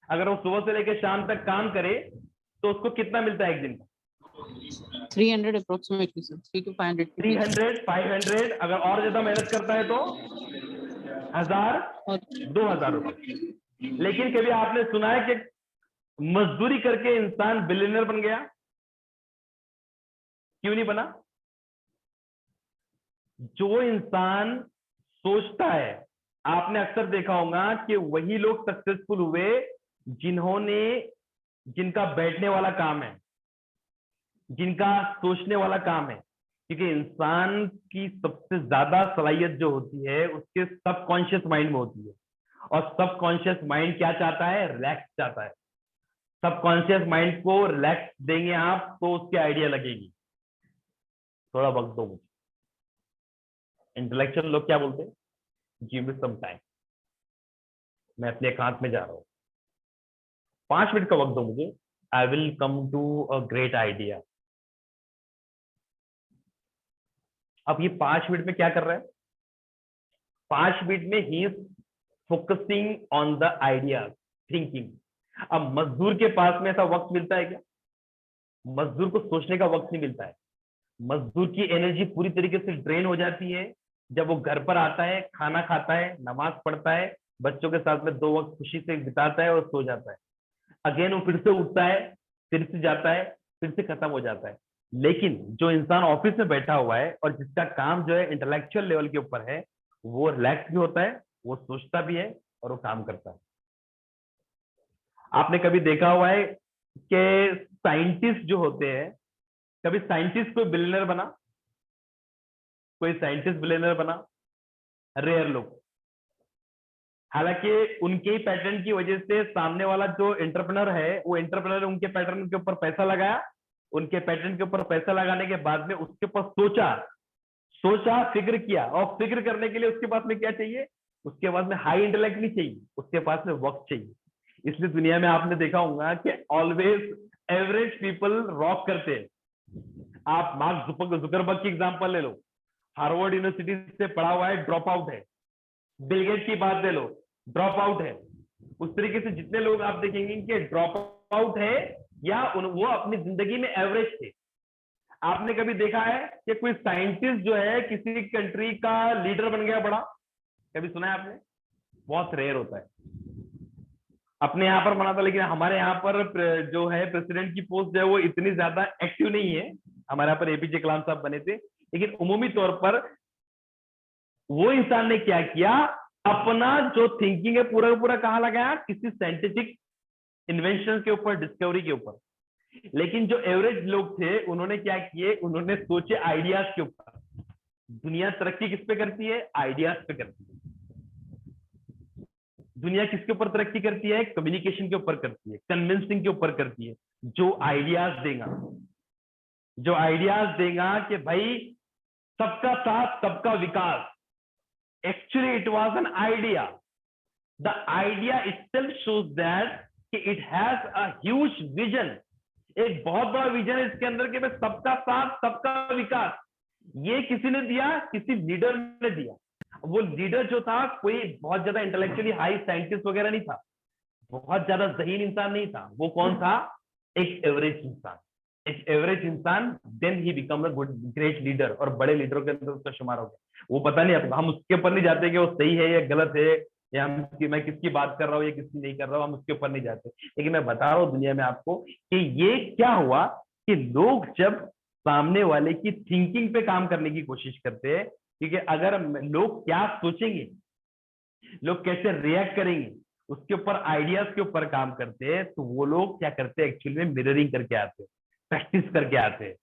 अगर वो सुबह से लेकर शाम तक काम करे तो उसको कितना मिलता है एक दिन का? 300 approximately, sir. 300 to 500. 300, 500। अगर और ज्यादा मेहनत करता है तो 1000, 2000 रुपए। लेकिन कभी आपने सुना है कि मजदूरी करके इंसान बिलियनर बन गया? क्यों नहीं बना? जो इंसान सोचता है, आपने अक्सर देखा होगा कि वही लोग सक्सेसफुल हुए जिनका बैठने वाला काम है, जिनका सोचने वाला काम है। क्योंकि इंसान की सबसे ज्यादा सलाहियत जो होती है उसके सबकॉन्शियस माइंड में होती है। और सबकॉन्शियस माइंड क्या चाहता है? रिलैक्स चाहता है। सबकॉन्शियस माइंड को रिलैक्स देंगे आप तो उसकी आइडिया लगेगी। थोड़ा वक्त दो मुझे। इंटेलेक्चुअल लोग क्या बोलते हैं? गिव मी सम टाइम, मैं अपने एकांत में जा रहा हूं, 5 मिनट का वक्त दो मुझे, I will come to a great idea. अब ये 5 मिनट में क्या कर रहा है? 5 मिनट में he is focusing on the idea, thinking. अब मजदूर के पास में ऐसा वक्त मिलता है क्या? मजदूर को सोचने का वक्त नहीं मिलता है। मजदूर की एनर्जी पूरी तरीके से ड्रेन हो जाती है जब वो घर पर आता है, खाना खाता है, नमाज पढ़ता है, बच्चों के साथ में 2 वक्त खुशी से बिताता है और सो जाता है। अगेन वो फिर से उठता है, फिर से जाता है, फिर से खत्म हो जाता है। लेकिन जो इंसान ऑफिस में बैठा हुआ है और जिसका काम जो है इंटेलेक्चुअल लेवल के ऊपर है, वो रिलैक्स भी होता है, वो सोचता भी है और वो काम करता है। आपने कभी देखा हुआ है कि साइंटिस्ट जो होते हैं, कभी साइंटिस्ट कोई बिलियनर बना? कोई साइंटिस्ट बिलियनर बना? रेयर लोग। हालांकि उनके ही पैटर्न की वजह से सामने वाला जो एंटरप्रेन्योर है, वो एंटरप्रेन्योर उनके पैटर्न के ऊपर पैसा लगाया, उनके पैटर्न के ऊपर पैसा लगाने के बाद में उसके ऊपर सोचा, फिक्र किया, और फिक्र करने के लिए उसके पास में क्या चाहिए? उसके पास में हाई इंटेलेक्ट नहीं चाहिए, उसके पास में वक्त चाहिए। इसलिए दुनिया में आपने देखा होगा कि ऑलवेज एवरेज पीपल रॉक करते हैं। आप मार्क जुकरबर्ग की एग्जांपल ले लो, हार्वर्ड यूनिवर्सिटी से पढ़ा हुआ है, ड्रॉप आउट है। बिल गेट्स की बात ले लो, ड्रॉप आउट है। उस तरीके से जितने लोग आप देखेंगे कि ड्रॉप आउट है या वो अपनी जिंदगी में एवरेज थे। आपने कभी देखा है कि कोई साइंटिस्ट जो है किसी कंट्री का लीडर बन गया बड़ा? कभी सुना है आपने? बहुत रेयर होता है। अपने यहाँ पर बना था, लेकिन हमारे यहाँ पर जो है प्रेसिडेंट की पोस्ट जो है वो इतनी ज्यादा एक्टिव नहीं है। हमारे यहाँ पर एपीजे कलाम साहब बने थे, लेकिन उमूमी तौर पर वो इंसान ने क्या किया, अपना जो थिंकिंग है पूरा पूरा कहाँ लगाया, किसी साइंटिफिक इन्वेंशन के ऊपर, डिस्कवरी के ऊपर। लेकिन जो एवरेज लोग थे उन्होंने क्या किए, उन्होंने सोचे आइडियाज के ऊपर। दुनिया तरक्की किस पे करती है? आइडियाज पे करती है। दुनिया किसके ऊपर तरक्की करती है? कम्युनिकेशन के ऊपर करती है, कन्विंसिंग के ऊपर करती है। जो आइडियाज देगा, जो आइडियाज देगा कि भाई सबका साथ सबका विकास। Actually it was an idea. The idea itself shows that कि it has a huge vision. एक बहुत बड़ा विजन है इसके अंदर कि भाई सबका साथ सबका विकास। ये किसी ने दिया? किसी लीडर ने दिया। वो लीडर जो था कोई बहुत ज्यादा इंटेलेक्चुअली हाई साइंटिस्ट वगैरह नहीं था, बहुत ज्यादा ज़हीन इंसान नहीं था। वो कौन था? एक एवरेज इंसान। एक एवरेज इंसान, then he become a good great leader, और बड़े लीडरों के अंदर उसका शुमार हो गया। वो पता नहीं, हम उसके ऊपर नहीं जाते कि वो सही है या गलत है, या मैं किसकी बात कर रहा हूँ या किसकी नहीं कर रहा हूँ, हम उसके ऊपर नहीं जाते। लेकिन मैं बता रहा हूँ दुनिया में आपको कि ये क्या हुआ कि लोग जब सामने वाले की थिंकिंग पे काम करने की कोशिश करते हैं, क्योंकि अगर लोग क्या सोचेंगे, लोग कैसे रिएक्ट करेंगे, उसके ऊपर आइडियाज के ऊपर काम करते हैं, तो वो लोग क्या करते हैं, एक्चुअली में मिररिंग करके आते हैं, प्रैक्टिस करके आते हैं।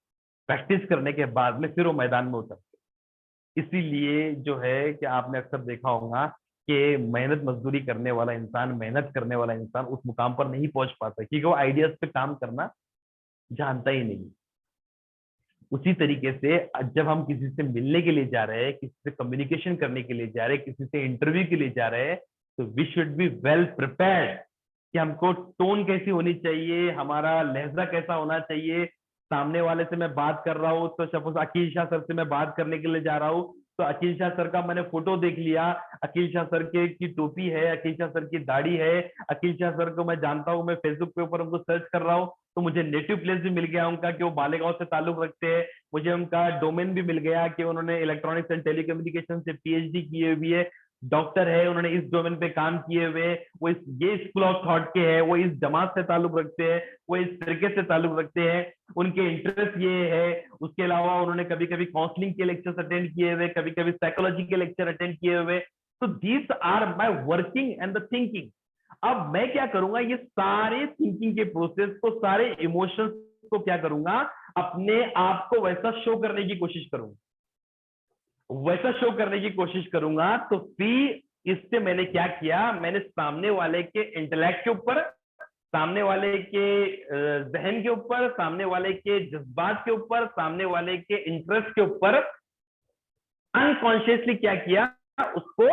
प्रैक्टिस करने के बाद में फिर वो मैदान में उतरते हैं। इसीलिए जो है कि आपने अक्सर देखा होगा कि मेहनत मजदूरी करने वाला इंसान, मेहनत करने वाला इंसान उस मुकाम पर नहीं पहुंच पाता, क्योंकि वो आइडियाज पे काम करना जानता ही नहीं। उसी तरीके से जब हम किसी से मिलने के लिए जा रहे हैं, किसी से कम्युनिकेशन करने के लिए जा रहे हैं, किसी से इंटरव्यू के लिए जा रहे हैं, तो we should be well prepared कि हमको टोन कैसी होनी चाहिए, हमारा लहजा कैसा होना चाहिए। सामने वाले से मैं बात कर रहा हूँ, तो सपोज अकील शाह सर से मैं बात करने के लिए जा रहा हूँ, तो अकील शाह सर का मैंने फोटो देख लिया, अकील शाह सर के की टोपी है, अकील शाह सर की दाढ़ी है, अकील शाह सर को मैं जानता हूँ, मैं फेसबुक के ऊपर उनको सर्च कर रहा हूँ, तो मुझे नेटिव प्लेस भी मिल गया उनका कि वो मालेगांव से ताल्लुक रखते हैं। मुझे उनका डोमेन भी मिल गया कि उन्होंने इलेक्ट्रॉनिक्स एंड टेलीकम्युनिकेशन से पीएचडी किए हुई है, डॉक्टर है, उन्होंने इस डोमेन पे काम किए हुए, वो ये स्कूल ऑफ थॉट के हैं, वो इस जमात से ताल्लुक रखते हैं, वो इस तरीके से ताल्लुक रखते हैं, उनके इंटरेस्ट ये है। उसके अलावा उन्होंने कभी कभी काउंसलिंग के लेक्चर्स अटेंड किए हुए, कभी कभी साइकोलॉजी के लेक्चर अटेंड किए हुए। तो these are my working and the thinking. अब मैं क्या करूंगा, ये सारे थिंकिंग के प्रोसेस को, सारे इमोशंस को क्या करूंगा, अपने आप को वैसा शो करने की कोशिश करूंगा, वैसा शो करने की कोशिश करूंगा। तो फिर इससे मैंने क्या किया, मैंने सामने वाले के इंटेलेक्ट के ऊपर, सामने वाले के जहन के ऊपर, सामने वाले के जज्बात के ऊपर, सामने वाले के इंटरेस्ट के ऊपर अनकॉन्शियसली क्या किया, उसको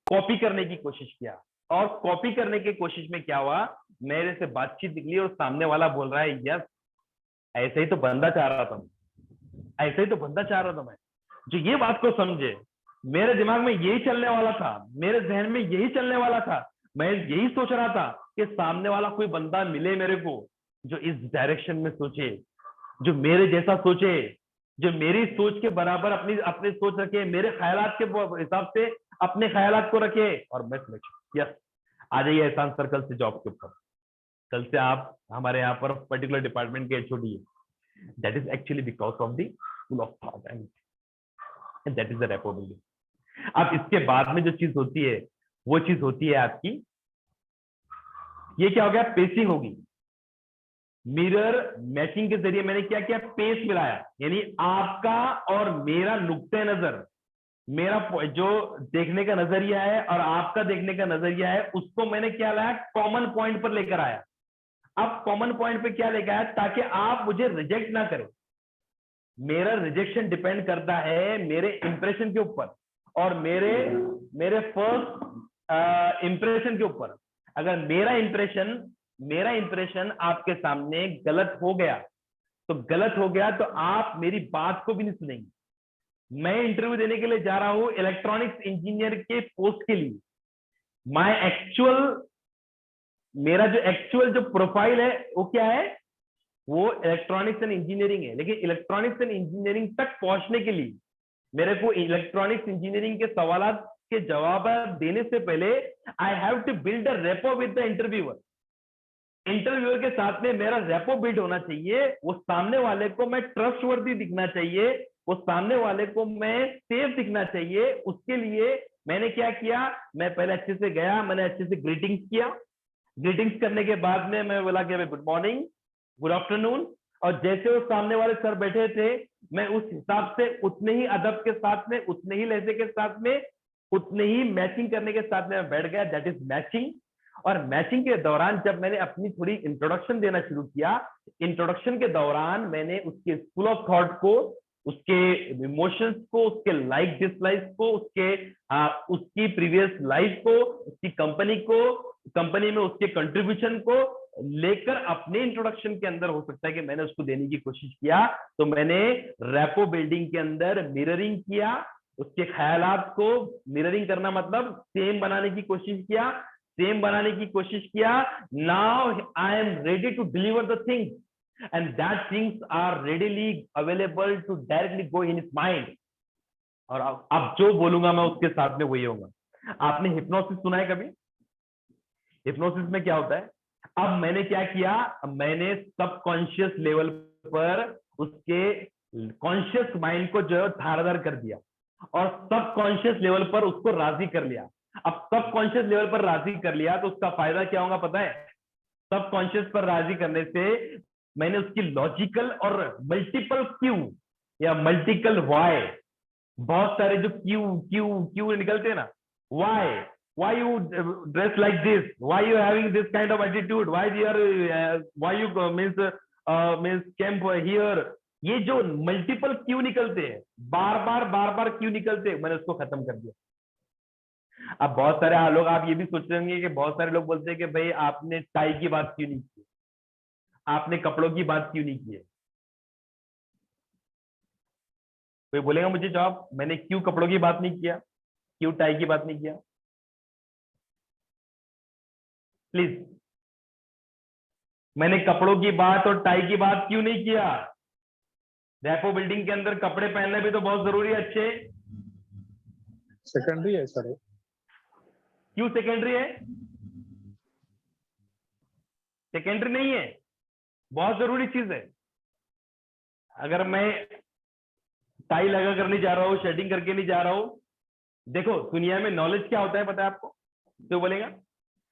कॉपी करने की कोशिश किया। और कॉपी करने की कोशिश में क्या हुआ, मेरे से बातचीत निकली और सामने वाला बोल रहा है यस, ऐसे ही तो बंदा चाह रहा था, ऐसे ही तो बंदा चाह रहा था मैं। जो ये बात को समझे, मेरे दिमाग में यही चलने वाला था, मेरे जहन में यही चलने वाला था, मैं यही सोच रहा था कि सामने वाला कोई बंदा मिले मेरे को जो इस डायरेक्शन में सोचे, जो मेरे जैसा सोचे, जो मेरी सोच के बराबर अपनी सोच रखे, मेरे ख्यालात के हिसाब से अपने ख्यालात को रखे। और मैं यस, आ जाइए एहसान सर कल से जॉब के ऊपर, कल से आप हमारे यहाँ पर पर्टिकुलर डिपार्टमेंट के एचओडी है। That is actually because of the school of thought and that is the rapport building. अब इसके बाद में जो चीज होती है, वो चीज होती है आपकी, ये क्या हो गया, पेसिंग होगी। मिरर मैचिंग के जरिए मैंने क्या किया, पेस मिलाया, यानी आपका और मेरा नुक्ते नजर, मेरा जो देखने का नजरिया है और आपका देखने का नजरिया है, उसको मैंने क्या लाया, कॉमन पॉइंट पर लेकर आया। अब कॉमन पॉइंट पे क्या लेकर आया, ताकि आप मुझे रिजेक्ट ना करें। मेरा रिजेक्शन डिपेंड करता है मेरे इंप्रेशन के ऊपर और मेरे फर्स्ट इंप्रेशन के ऊपर। अगर मेरा इंप्रेशन आपके सामने गलत हो गया तो आप मेरी बात को भी नहीं सुनेंगे। मैं इंटरव्यू देने के लिए जा रहा हूं इलेक्ट्रॉनिक्स इंजीनियर के पोस्ट के लिए। मेरा जो एक्चुअल जो प्रोफाइल है वो क्या है, वो इलेक्ट्रॉनिक्स एंड इंजीनियरिंग है। लेकिन इलेक्ट्रॉनिक्स एंड इंजीनियरिंग तक पहुंचने के लिए मेरे को इलेक्ट्रॉनिक्स इंजीनियरिंग के सवालात के जवाब देने से पहले I have to build a rapport with the interviewer के साथ में मेरा रेपो बिल्ड होना चाहिए। वो सामने वाले को मैं ट्रस्टवर्दी दिखना चाहिए, वो सामने वाले को मैं सेफ दिखना चाहिए। उसके लिए मैंने क्या किया, मैं पहले अच्छे से गया, मैंने अच्छे से ग्रीटिंग्स किया। ग्रीटिंग्स करने के बाद में मैं बोला कि गुड मॉर्निंग, गुड आफ्टरनून, और जैसे वो सामने वाले सर बैठे थे मैं उस हिसाब से उतने ही अदब के साथ में, उतने ही लहजे के साथ में, उतने ही मैचिंग करने के साथ में बैठ गया। That is matching. और मैचिंग के दौरान जब मैंने अपनी थोड़ी इंट्रोडक्शन देना शुरू किया, इंट्रोडक्शन के दौरान मैंने उसके स्कूल ऑफ थॉट को, उसके इमोशंस को, उसके लाइक डिसलाइक को, उसकी प्रीवियस लाइफ को, उसकी कंपनी में उसके कंट्रीब्यूशन को लेकर अपने इंट्रोडक्शन के अंदर हो सकता है कि मैंने उसको देने की कोशिश किया। तो मैंने रेपो बिल्डिंग के अंदर मिररिंग किया, उसके ख्यालात को मिररिंग करना मतलब सेम बनाने की कोशिश किया। Now I am ready to deliver the things and that things are readily available to directly go in his mind. और अब जो बोलूंगा मैं उसके साथ में वही होगा। आपने हिप्नोसिस सुना है कभी? हिप्नोसिस में क्या होता है, अब मैंने क्या किया, मैंने सबकॉन्शियस लेवल पर उसके कॉन्शियस माइंड को जो है धारदार कर दिया और सबकॉन्शियस लेवल पर उसको राजी कर लिया। अब सबकॉन्शियस लेवल पर राजी कर लिया तो उसका फायदा क्या होगा पता है? सबकॉन्शियस पर राजी करने से मैंने उसकी लॉजिकल और मल्टीपल क्यू या मल्टीपल वाई, बहुत सारे जो क्यू निकलते हैं ना, why you dress like this, why you having this kind of attitude, why you means came here, ये जो मल्टीपल क्यू निकलते हैं, बार बार क्यू निकलते हैं, मैंने उसको खत्म कर दिया। अब बहुत सारे लोग, आप ये भी सोच रहे होंगे कि बहुत सारे लोग बोलते हैं कि भाई आपने टाई की बात क्यों नहीं की, आपने कपड़ों की बात क्यों नहीं की है। कोई बोलेगा मुझे जवाब, मैंने क्यों कपड़ों की बात नहीं किया, क्यों टाई की बात नहीं किया? प्लीज, मैंने कपड़ों की बात और टाई की बात क्यों नहीं किया? रेपो बिल्डिंग के अंदर कपड़े पहनना भी तो बहुत जरूरी है। अच्छे सेकेंडरी है सर। क्यों सेकेंडरी है? सेकेंडरी नहीं है, बहुत जरूरी चीज है। अगर मैं टाई लगा कर नहीं जा रहा हूं, शेडिंग करके नहीं जा रहा हूं, देखो दुनिया में नॉलेज क्या होता है पता है आपको? जो बोलेगा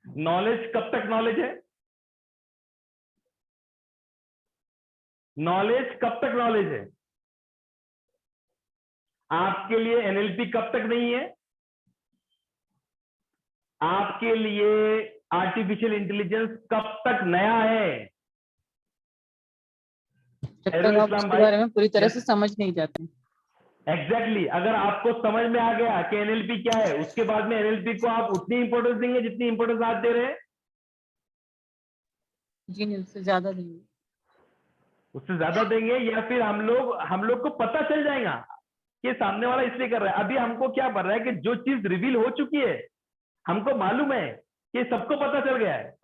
नॉलेज कब तक नॉलेज है? नॉलेज कब तक नॉलेज है? आपके लिए एनएलपी कब तक नहीं है? आपके लिए आर्टिफिशियल इंटेलिजेंस कब तक नया है? जब तक आप उसके बारे में पूरी तरह से समझ नहीं जाते। एग्जैक्टली अगर आपको समझ में आ गया कि एनएलपी क्या है, उसके बाद में एनएलपी को आप उतनी इंपॉर्टेंस देंगे जितनी इंपॉर्टेंस आप दे रहे हैं? जी नहीं, उससे ज्यादा देंगे। उससे ज्यादा देंगे, या फिर हम लोग को पता चल जाएगा कि सामने वाला इसलिए कर रहा है। अभी हमको क्या पड़ रहा है कि जो चीज रिवील हो चुकी है, हमको मालूम है कि सबको पता चल गया है,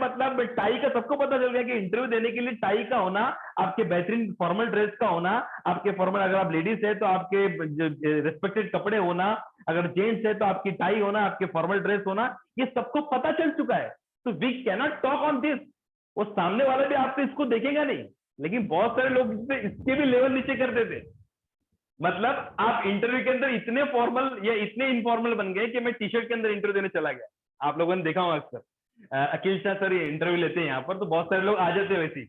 मतलब टाई का सबको पता चल गया कि इंटरव्यू देने के लिए टाई का होना, आपके बेहतरीन फॉर्मल ड्रेस का होना, आपके फॉर्मल, अगर आप लेडीज है तो आपके रिस्पेक्टेड कपड़े होना, अगर जेंट्स है तो आपकी टाई होना, आपके फॉर्मल ड्रेस होना, ये सबको पता चल चुका है। तो we cannot talk on this. वो सामने वाला भी आपको इसको देखेगा नहीं, लेकिन बहुत सारे लोग इसके भी लेवल नीचे कर देते। मतलब आप इंटरव्यू के अंदर इतने फॉर्मल या इतने इनफॉर्मल बन गए कि मैं टी शर्ट के अंदर इंटरव्यू देने चला गया। आप लोगों ने देखा होगा अक्सर, अखिल शाह सर ये इंटरव्यू लेते हैं यहाँ पर, तो बहुत सारे लोग आ जाते हैं वैसे।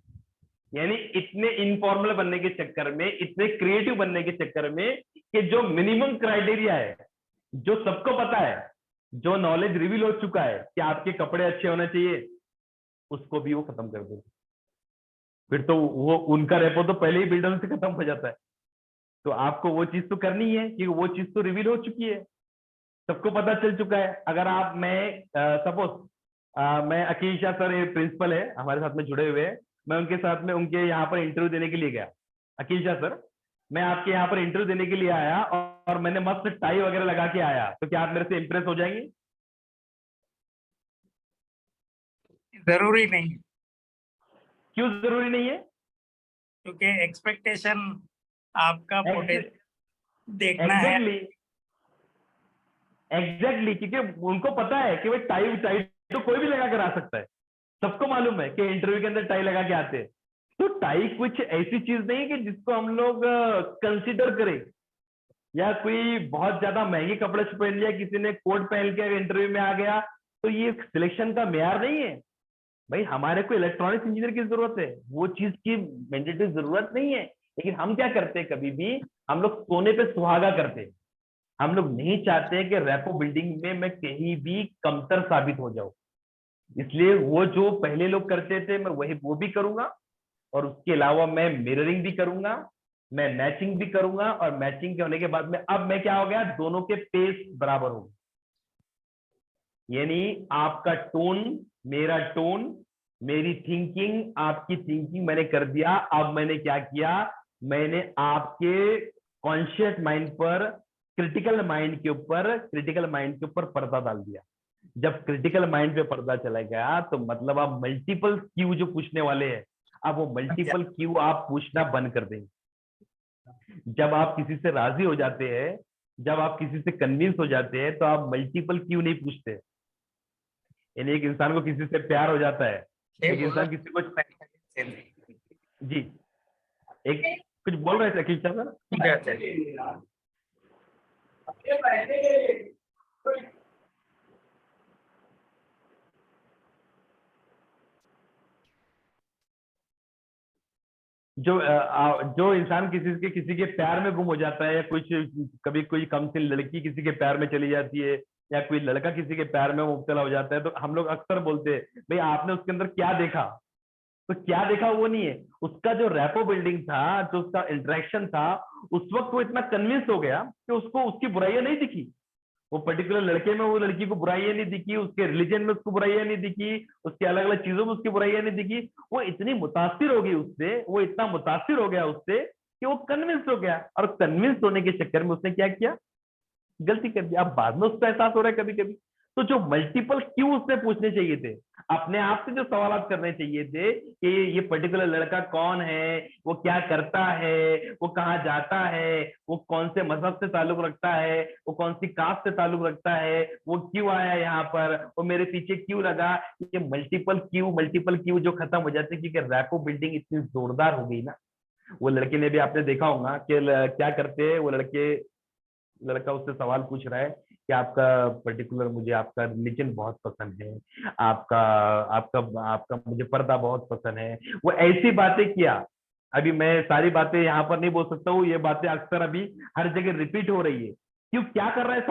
यानी इतने इनफॉर्मल बनने के चक्कर में, इतने क्रिएटिव बनने के चक्कर में कि जो मिनिमम क्राइटेरिया है, जो सबको पता है, जो नॉलेज रिवील हो चुका है कि आपके कपड़े अच्छे होने चाहिए, उसको भी वो खत्म कर देते। फिर तो वो उनका रेपो तो पहले ही बिल्डर से खत्म हो जाता है। तो आपको वो चीज तो करनी है कि वो चीज तो रिवील हो चुकी है, सबको पता चल चुका है। अगर आप, मैं सपोज मैं अकील शाह सर, ये प्रिंसिपल है हमारे साथ में जुड़े हुए हैं। मैं उनके साथ में उनके यहाँ पर इंटरव्यू देने के लिए गया। अकील शाह सर, मैं आपके यहाँ पर इंटरव्यू देने के लिए आया और मैंने मस्त टाई वगैरह लगा के आया, तो क्या आप मेरे से इम्प्रेस हो जाएंगे? जरूरी नहीं है, क्यों जरूरी नहीं है? क्योंकि एक्सपेक्टेशन आपका पोटेंशियल देखना है। एग्जैक्टली एग्जैक्टली, क्योंकि उनको पता है कि भाई टाई टाई तो कोई भी लगा कर आ सकता है। सबको मालूम है कि इंटरव्यू के अंदर टाई लगा के आते हैं। तो टाई कुछ ऐसी चीज नहीं है कि जिसको हम लोग कंसिडर करें, या कोई बहुत ज्यादा महंगे कपड़े पहन लिया, किसी ने कोट पहन के इंटरव्यू में आ गया, तो ये सिलेक्शन का मेयार नहीं है। भाई हमारे को इलेक्ट्रॉनिक्स इंजीनियर की जरूरत है, वो चीज की मैंडेटरी जरूरत नहीं है। लेकिन हम क्या करते हैं, कभी भी हम लोग सोने पे सुहागा करते हैं। हम लोग नहीं चाहते कि रेपो बिल्डिंग में मैं कहीं भी कमतर साबित हो जाऊं। इसलिए वो जो पहले लोग करते थे, मैं वही वो भी करूंगा, और उसके अलावा मैं मिररिंग भी करूंगा, मैं मैचिंग भी करूंगा, और मैचिंग के होने के बाद में अब मैं क्या हो गया, दोनों के पेस बराबर हो गए। यानी आपका टोन, मेरा टोन, मेरी थिंकिंग, आपकी थिंकिंग मैंने कर दिया। अब मैंने क्या किया, मैंने आपके कॉन्शियस माइंड पर, क्रिटिकल माइंड के ऊपर पर्दा डाल दिया। जब क्रिटिकल माइंड पे पर्दा चला गया, तो मतलब आप मल्टीपल क्यू जो पूछने वाले हैं, अब वो मल्टीपल क्यू आप पूछना बंद कर देंगे। जब आप किसी से राजी हो जाते हैं, जब आप किसी से कन्विंस हो जाते हैं, तो आप मल्टीपल क्यू नहीं पूछते। यानी एक इंसान को किसी से प्यार हो जाता है, एक इंसान किसी को, जी एक कुछ बोल रहे थे अखिल सर? जो इंसान किसी के प्यार में गुम हो जाता है, या कुछ कभी कोई कमसिन लड़की किसी के प्यार में चली जाती है, या कोई लड़का किसी के प्यार में मुब्तला हो जाता है, तो हम लोग अक्सर बोलते हैं भाई आपने उसके अंदर क्या देखा। तो क्या देखा वो नहीं है, उसका जो रेपो बिल्डिंग था, जो उसका इंटरेक्शन था, उस वक्त वो इतना कन्विंस हो गया कि उसको उसकी बुराइयां नहीं दिखी। वो पर्टिकुलर लड़के में वो लड़की को बुराइयां नहीं दिखी, उसके रिलीजन में उसको बुराइयां नहीं दिखी, उसके अलग अलग चीजों में उसकी बुराइयां नहीं दिखी। वो इतनी मुतासिर हो गई उससे, वो इतना मुतासिर हो गया उससे कि वो कन्विंस हो गया, और कन्विंस होने के चक्कर में उसने क्या किया, गलती कर दी। अब बाद में उसको एहसास हो रहा है कभी कभी। तो जो मल्टीपल क्यों उसने पूछने चाहिए थे, अपने आप से जो सवाल करने चाहिए थे कि ये पर्टिकुलर लड़का कौन है, वो क्या करता है, वो कहाँ जाता है, वो कौन से मजहब से ताल्लुक रखता है, वो कौन सी कास्ट से ताल्लुक रखता है, वो क्यों आया यहाँ पर, वो मेरे पीछे क्यों लगा। ये मल्टीपल क्यू जो खत्म हो जाते हैं, क्योंकि रैपो बिल्डिंग इतनी जोरदार हो गई ना। वो लड़के ने भी, आपने देखा होगा कि क्या करते हैं वो लड़का उससे सवाल पूछ रहा है कि आपका पर्टिकुलर, मुझे आपका रिलीजन बहुत पसंद है, आपका आपका आपका मुझे पर्दा बहुत पसंद है। वो ऐसी बातें किया। अभी मैं सारी बातें यहाँ पर नहीं बोल सकता हूँ, ये बातें अक्सर अभी हर जगह रिपीट हो रही है। क्यों, क्या कर रहा है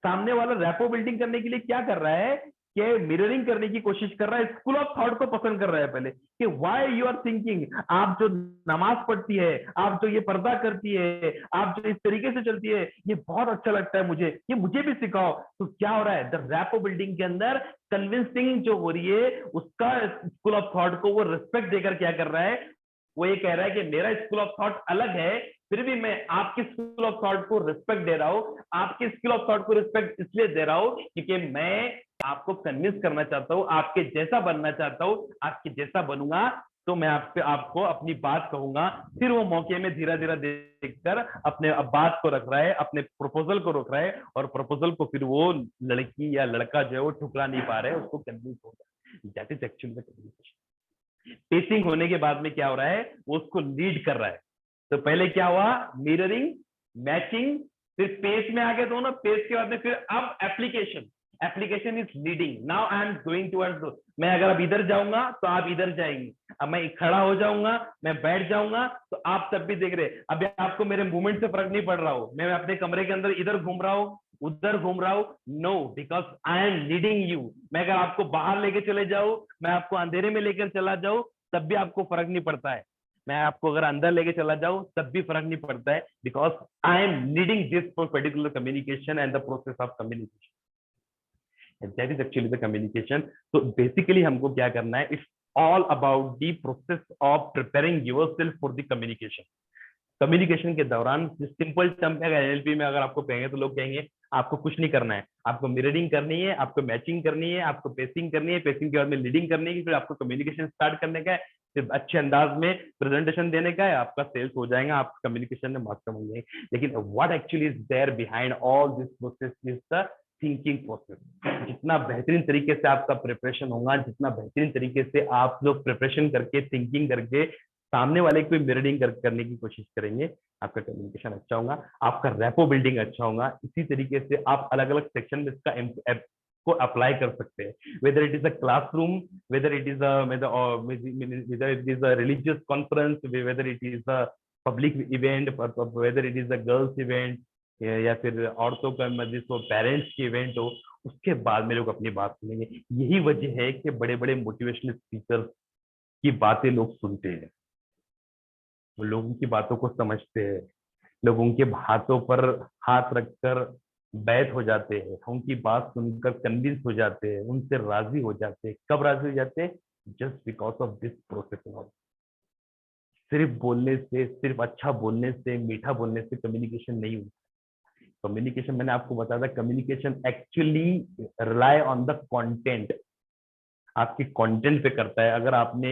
सामने वाला रैपो बिल्डिंग करने के लिए क्या कर रहा है कि मिररिंग करने की कोशिश कर रहा है, स्कूल ऑफ थॉट को पसंद कर रहा है पहले, कि व्हाई यू आर थिंकिंग। आप जो नमाज पढ़ती है, आप जो ये पर्दा करती है, आप जो इस तरीके से चलती है, ये बहुत अच्छा लगता है मुझे, ये मुझे भी सिखाओ। तो क्या हो रहा है, द रैपो बिल्डिंग के अंदर कन्विंसिंग जो हो रही है, उसका स्कूल ऑफ थॉट को वो रिस्पेक्ट देकर क्या कर रहा है, वो ये कह रहा है कि मेरा स्कूल ऑफ थॉट अलग है, फिर भी मैं आपके स्कूल ऑफ थॉट को रिस्पेक्ट दे रहा हूं। आपके स्कूल ऑफ थॉट को रिस्पेक्ट इसलिए दे रहा हूं क्योंकि मैं आपको कन्विंस करना चाहता हूं, आपके जैसा बनना चाहता हूं। आपके जैसा बनूंगा तो मैं आपको अपनी बात कहूंगा। फिर वो मौके में धीरे धीरे देखकर अपने बात को रख रहा है, अपने प्रपोजल को रख रहा है, और प्रपोजल को फिर वो लड़की या लड़का जो है वो ठुकरा नहीं पा रहे, उसको कन्विंस होगा। That is actually the communication. Pacing होने के बाद में क्या हो रहा है, वो उसको लीड कर रहा है। तो पहले क्या हुआ, मिररिंग, मैचिंग, फिर पेस में आ गए दोनों। पेस के बाद में फिर अब application is leading. Now I am going towards, मैं अगर अब इधर जाऊंगा तो आप इधर जाएंगे, अब मैं खड़ा हो जाऊंगा, मैं बैठ जाऊंगा तो आप तब भी देख रहे। अभी आपको मेरे मूवमेंट से फर्क नहीं पड़ रहा हो, मैं अपने कमरे के अंदर इधर घूम रहा हूँ, उधर घूम रहा हूँ, no, because I am leading you. मैं अगर आपको बाहर लेके चले जाऊं, मैं आपको अंधेरे में लेकर चला जाऊं, तब भी आपको फर्क नहीं पड़ता है। मैं आपको अगर अंदर लेके चला जाऊं, तब भी फर्क नहीं पड़ता है, because I am leading this particular communication and the process of communication. That is actually the communication. तो बेसिकली हमको क्या करना है, it's all about the process of preparing yourself for the communication. Communication के दौरान सिंपल टर्म पे NLP में अगर आपको कहेंगे तो लोग कहेंगे आपको कुछ नहीं करना है, आपको मिररिंग करनी है, आपको मैचिंग करनी है, आपको पेसिंग करनी है, पेसिंग के बाद में लीडिंग करनी है, फिर आपको कम्युनिकेशन स्टार्ट करने का है, फिर अच्छे अंदाज में प्रेजेंटेशन देने का है, आपका सेल्स हो जाएगा, आप कम्युनिकेशन में मास्टर बन जाएंगे। लेकिन what actually is there behind all this process is the thinking process. जितना बेहतरीन तरीके से आपका प्रिपरेशन होगा, जितना बेहतरीन तरीके से आप लोग प्रिपरेशन करके थिंकिंग करके सामने वाले को मिररिंग करने की कोशिश करेंगे, आपका कम्युनिकेशन अच्छा होगा, आपका रेपो बिल्डिंग अच्छा होगा। इसी तरीके से आप अलग अलग सेक्शन में इसका को अप्लाई कर सकते हैं, whether it is a classroom, whether it is a religious conference, whether it is a public event, whether it is a girls event, या फिर औरतों का मस्जिद हो, पेरेंट्स की इवेंट हो, उसके बाद में लोग अपनी बात सुनेंगे। यही वजह है कि बड़े बड़े मोटिवेशनल स्पीकर की बातें लोग सुनते हैं, वो लोगों की बातों को समझते हैं, लोग उनके हाथों पर हाथ रखकर बैठ हो जाते हैं, उनकी बात सुनकर कन्विंस हो जाते हैं, उनसे राजी हो जाते हैं। कब राजी हो जाते हैं? Just because of this process. सिर्फ बोलने से, सिर्फ अच्छा बोलने से, मीठा बोलने से कम्युनिकेशन नहीं होता। कम्युनिकेशन मैंने आपको बताया था, communication actually rely on the content, आपकी कंटेंट पे करता है। अगर आपने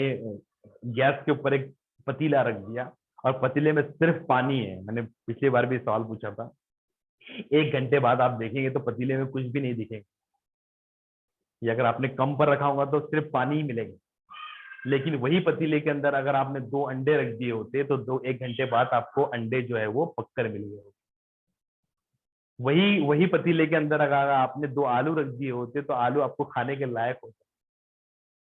गैस के ऊपर एक पतीला रख दिया और पतीले में सिर्फ पानी है, मैंने पिछली बार भी सवाल पूछा था, 1 घंटे बाद आप देखेंगे तो पतीले में कुछ भी नहीं दिखेगा, या अगर आपने कम पर रखा होगा तो सिर्फ पानी ही मिलेगा। लेकिन वही पतीले के अंदर अगर आपने 2 अंडे रख दिए होते तो 1 घंटे बाद आपको अंडे जो है वो पककर मिल गए होते। वही पतीले के अंदर अगर आपने 2 आलू रख दिए होते तो आलू आपको खाने के लायक होते।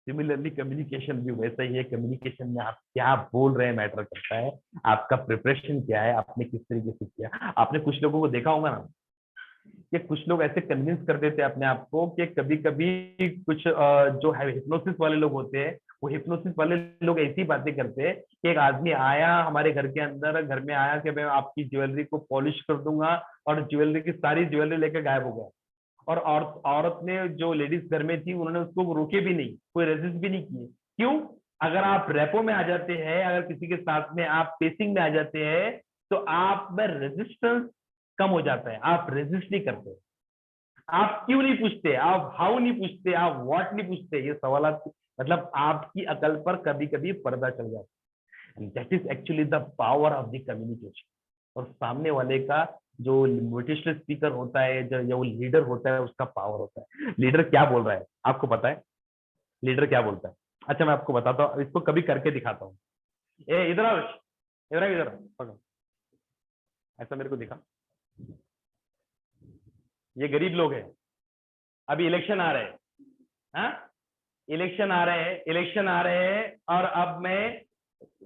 सिमिलरली कम्युनिकेशन भी वैसा ही है। कम्युनिकेशन में आप क्या बोल रहे हैं मैटर करता है, आपका प्रिपरेशन क्या है, आपने किस तरीके से किया। आपने कुछ लोगों को देखा होगा ना कि कुछ लोग ऐसे कन्विंस कर देते हैं अपने आप को कि कभी कभी कुछ जो है हिप्नोसिस वाले लोग होते हैं, वो हिप्नोसिस वाले लोग ऐसी बातें करते हैं कि एक आदमी आया हमारे घर के अंदर, घर में आया कि मैं आपकी ज्वेलरी को पॉलिश कर दूंगा, और ज्वेलरी की सारी ज्वेलरी लेकर गायब हो गया। और औरत ने, जो लेडीज घर में थी, उन्होंने उसको रोके भी नहीं, कोई रेजिस्ट भी नहीं किए। क्यों? अगर आप रेपो में आ जाते हैं, अगर किसी के साथ में आप पेसिंग में आ जाते हैं, तो आप में रेजिस्टेंस कम हो जाता है, आप रेजिस्ट नहीं करते। आप क्यों नहीं पूछते, आप हाउ नहीं पूछते, आप व्हाट नहीं पूछते, ये सवाल मतलब आपकी अकल पर कभी कभी पर्दा चल जाता है। That is actually the power of the communication. और सामने वाले का जो मोटिवेशनल स्पीकर होता है, जो लीडर होता है, उसका पावर होता है। लीडर क्या बोल रहा है आपको पता है? लीडर क्या बोलता है? अच्छा मैं आपको बताता हूँ, इसको कभी करके दिखाता हूँ। इधर आओ, इधर पकड़ो, ऐसा मेरे को दिखा। ये गरीब लोग हैं, अभी इलेक्शन आ रहे हैं, हाँ इलेक्शन आ रहे हैं, और अब मैं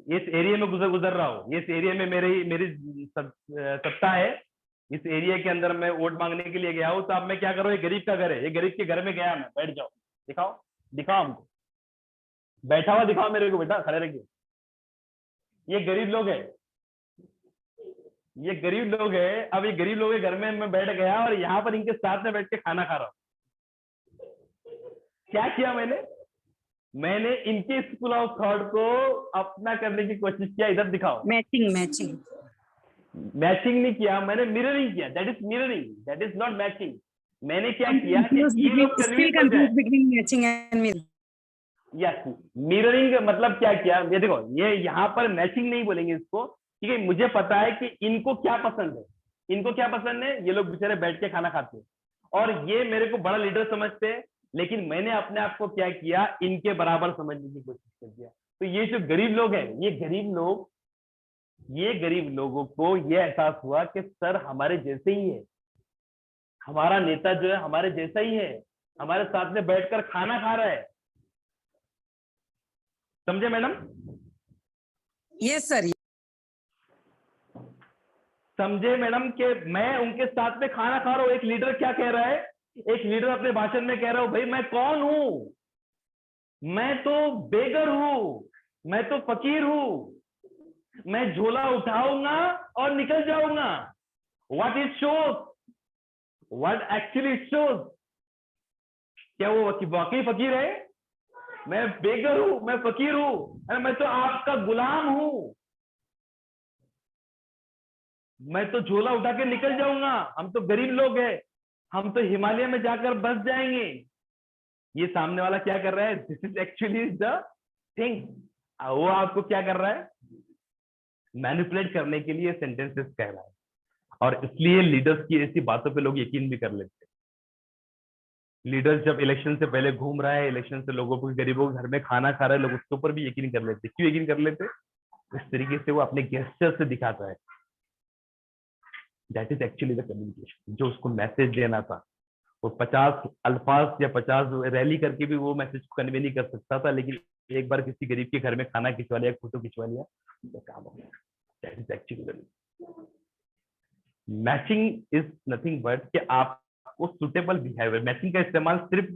इस एरिया में गुजर रहा हूँ। इस एरिया में मेरी सत्ता है, इस एरिया के अंदर मैं वोट मांगने के लिए गया हूँ। तो अब मैं क्या करूँ, ये गरीब का घर है, ये गरीब के घर में गया मैं, बैठ जाओ, दिखाओ हमको, बैठा हुआ दिखाओ मेरे को, बेटा खड़े रखिए। ये गरीब लोग है, ये गरीब लोग है। अब ये गरीब लोग के घर में मैं बैठ गया और यहाँ पर इनके साथ में बैठ के खाना खा रहा हूँ। क्या किया मैंने इनके स्कूल ऑफ थॉट को अपना करने की कोशिश किया। इधर दिखाओ, मैचिंग नहीं किया, मैंने मिररिंग किया। That is mirroring, that is not matching. मैंने क्या किया कि ये लोग कन्विंस हो जाए। यस, मिररिंग मतलब क्या किया, ये देखो, ये यहाँ पर मैचिंग नहीं बोलेंगे इसको, ठीक है। मुझे पता है कि इनको क्या पसंद है, ये लोग बेचारे बैठ के खाना खाते हैं और ये मेरे को बड़ा लीडर समझते हैं, लेकिन मैंने अपने आप को क्या किया, इनके बराबर समझने की कोशिश कर दिया। तो ये जो गरीब लोग हैं, ये गरीब लोगों को ये एहसास हुआ कि सर हमारे जैसे ही है, हमारा नेता जो है हमारे जैसा ही है, हमारे साथ में बैठकर खाना खा रहा है। समझे मैडम? Yes sir. समझे मैडम कि मैं उनके साथ में खाना खा रहा हूं। एक लीडर क्या कह रहा है, एक लीडर अपने भाषण में कह रहा हूं, भाई मैं कौन हूं, मैं तो बेगर हूं, मैं तो फकीर हूं, मैं झोला उठाऊंगा और निकल जाऊंगा। व्हाट एक्चुअली इट शोज, क्या वो वाकई फकीर है? मैं बेघर हूं, मैं फकीर हूं, अरे मैं तो आपका गुलाम हूं, मैं तो झोला उठा के निकल जाऊंगा, हम तो गरीब लोग हैं, हम तो हिमालय में जाकर बस जाएंगे। ये सामने वाला क्या कर रहा है? This is actually the thing. वो आपको क्या कर रहा है? मैनिपुलेट करने के लिए सेंटेंसेस कह रहा है। और इसलिए लीडर्स की ऐसी बातों पे लोग यकीन भी कर लेते हैं। लीडर जब इलेक्शन से पहले घूम रहा है, इलेक्शन से लोगों को, गरीबों के घर में खाना खा रहा है, लोग उसके ऊपर भी यकीन कर लेते। क्यों यकीन कर लेते? इस तरीके से वो अपने गेस्चर से दिखाता है। That is actually the communication. जो उसको मैसेज देना था, वो 50 अल्फाज या 50 रैली करके भी वो मैसेज को कन्वे नहीं कर सकता था, लेकिन एक बार किसी गरीब के घर में खाना खिंचवा लिया, फोटो खिंचवा लिया, तो काम हो गया। That is actually matching is nothing but कि आपको सुटेबल बिहेवियर। मैचिंग का इस्तेमाल सिर्फ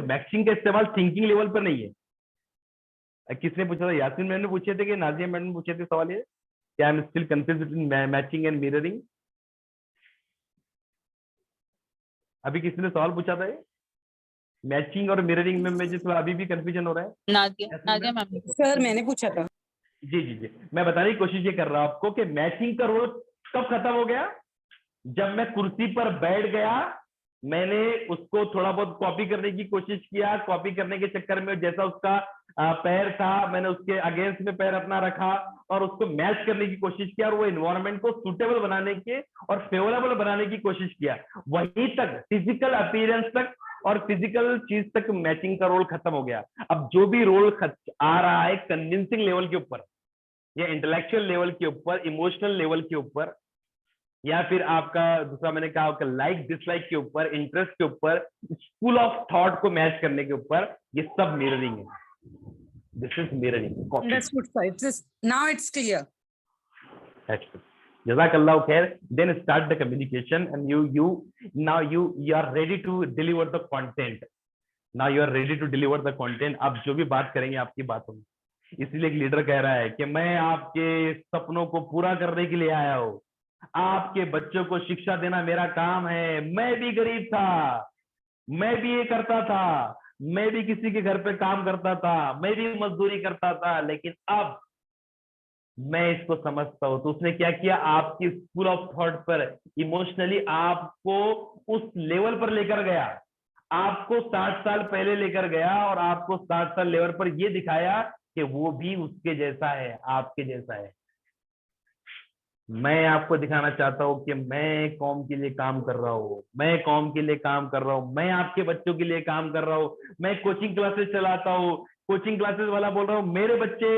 मैचिंग का इस्तेमाल थिंकिंग लेवल पर नहीं है। किसने पूछा था? यास्मीन मैडम ने पूछे थे कि नाजिया मैडम ने पूछे थे सवाल ये? क्या I am still confuse between matching and mirroring? अभी किसी ने सवाल पूछा था ये मैचिंग और मिररिंग में मुझे थोड़ा अभी भी कंफ्यूजन हो रहा है। नादिया मैम। सर मैंने पूछा था। जी जी जी, मैं बताने की कोशिश ये कर रहा हूं आपको कि मैचिंग का रोल कब खत्म हो गया? जब मैं कुर्सी पर बैठ गया, मैंने उसको थोड़ा बहुत कॉपी करने की कोशिश किया, कॉपी करने के चक्कर में जैसा उसका पैर था, मैंने उसके अगेंस्ट में पैर अपना रखा और उसको मैच करने की कोशिश किया और वो एनवायरनमेंट को सुटेबल बनाने के और फेवरेबल बनाने की कोशिश किया। वहीं तक फिजिकल अपीयरेंस तक और फिजिकल चीज तक मैचिंग का रोल खत्म हो गया। अब जो भी रोल आ रहा है कन्विंसिंग लेवल के ऊपर या इंटेलेक्चुअल लेवल के ऊपर, इमोशनल लेवल के ऊपर, या फिर आपका दूसरा मैंने कहा आपका लाइक डिसलाइक के ऊपर, इंटरेस्ट के ऊपर, स्कूल ऑफ थॉट को मैच करने के ऊपर, ये सब मिररिंग है। This is mirroring. Understood, sir. Now it's clear. Jazakallah khair. Then start the communication and you are ready to deliver the content. Now you are ready to deliver the content. आप जो भी बात करेंगे आपकी बात होगी। इसलिए एक लीडर कह रहा है कि मैं आपके सपनों को पूरा करने के लिए आया हूं, आपके बच्चों को शिक्षा देना मेरा काम है। मैं भी गरीब था, मैं भी ये करता था, मैं भी किसी के घर पे काम करता था, मैं भी मजदूरी करता था, लेकिन अब मैं इसको समझता हूं। तो उसने क्या किया? आपकी स्कूल ऑफ थॉट पर इमोशनली आपको उस लेवल पर लेकर गया, आपको 60 साल पहले लेकर गया और आपको 60 साल लेवल पर यह दिखाया कि वो भी उसके जैसा है, आपके जैसा है। मैं आपको दिखाना चाहता हूं कि मैं कौम के लिए काम कर रहा हूं, मैं कौम के लिए काम कर रहा हूं, मैं आपके बच्चों के लिए काम कर रहा हूं, मैं कोचिंग क्लासेस चलाता हूं, कोचिंग क्लासेस वाला बोल रहा हूं मेरे बच्चे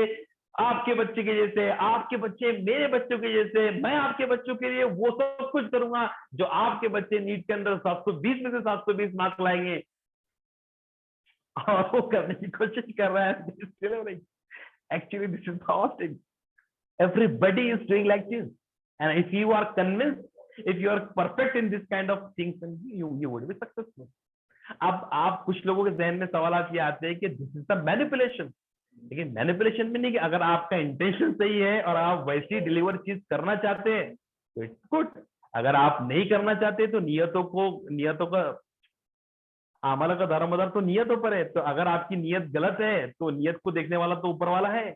आपके बच्चे के जैसे, आपके बच्चे मेरे बच्चों के जैसे, मैं आपके बच्चों के लिए वो सब कुछ करूंगा जो आपके बच्चे नीट के अंदर 720 में से 720 मार्क्स लाएंगे। और वो करने की कोशिश कर रहा है। Actually, this is the thing. Everybody is doing like this. And if you are convinced, if you are perfect in this kind of things, then you would be successful. अब आप कुछ लोगों के जहन में सवाल ये आते हैं कि दिस इज द मैनिपुलेशन। लेकिन मैनिपुलेशन में नहीं, कि अगर आपका इंटेंशन सही है और आप वैसी डिलीवर चीज करना चाहते हैं तो इट्स गुड। अगर आप नहीं करना चाहते तो नियतों का आमाला का दारोमदार तो नियतों पर है। तो अगर आपकी नियत गलत है तो नियत को देखने वाला तो ऊपर वाला है।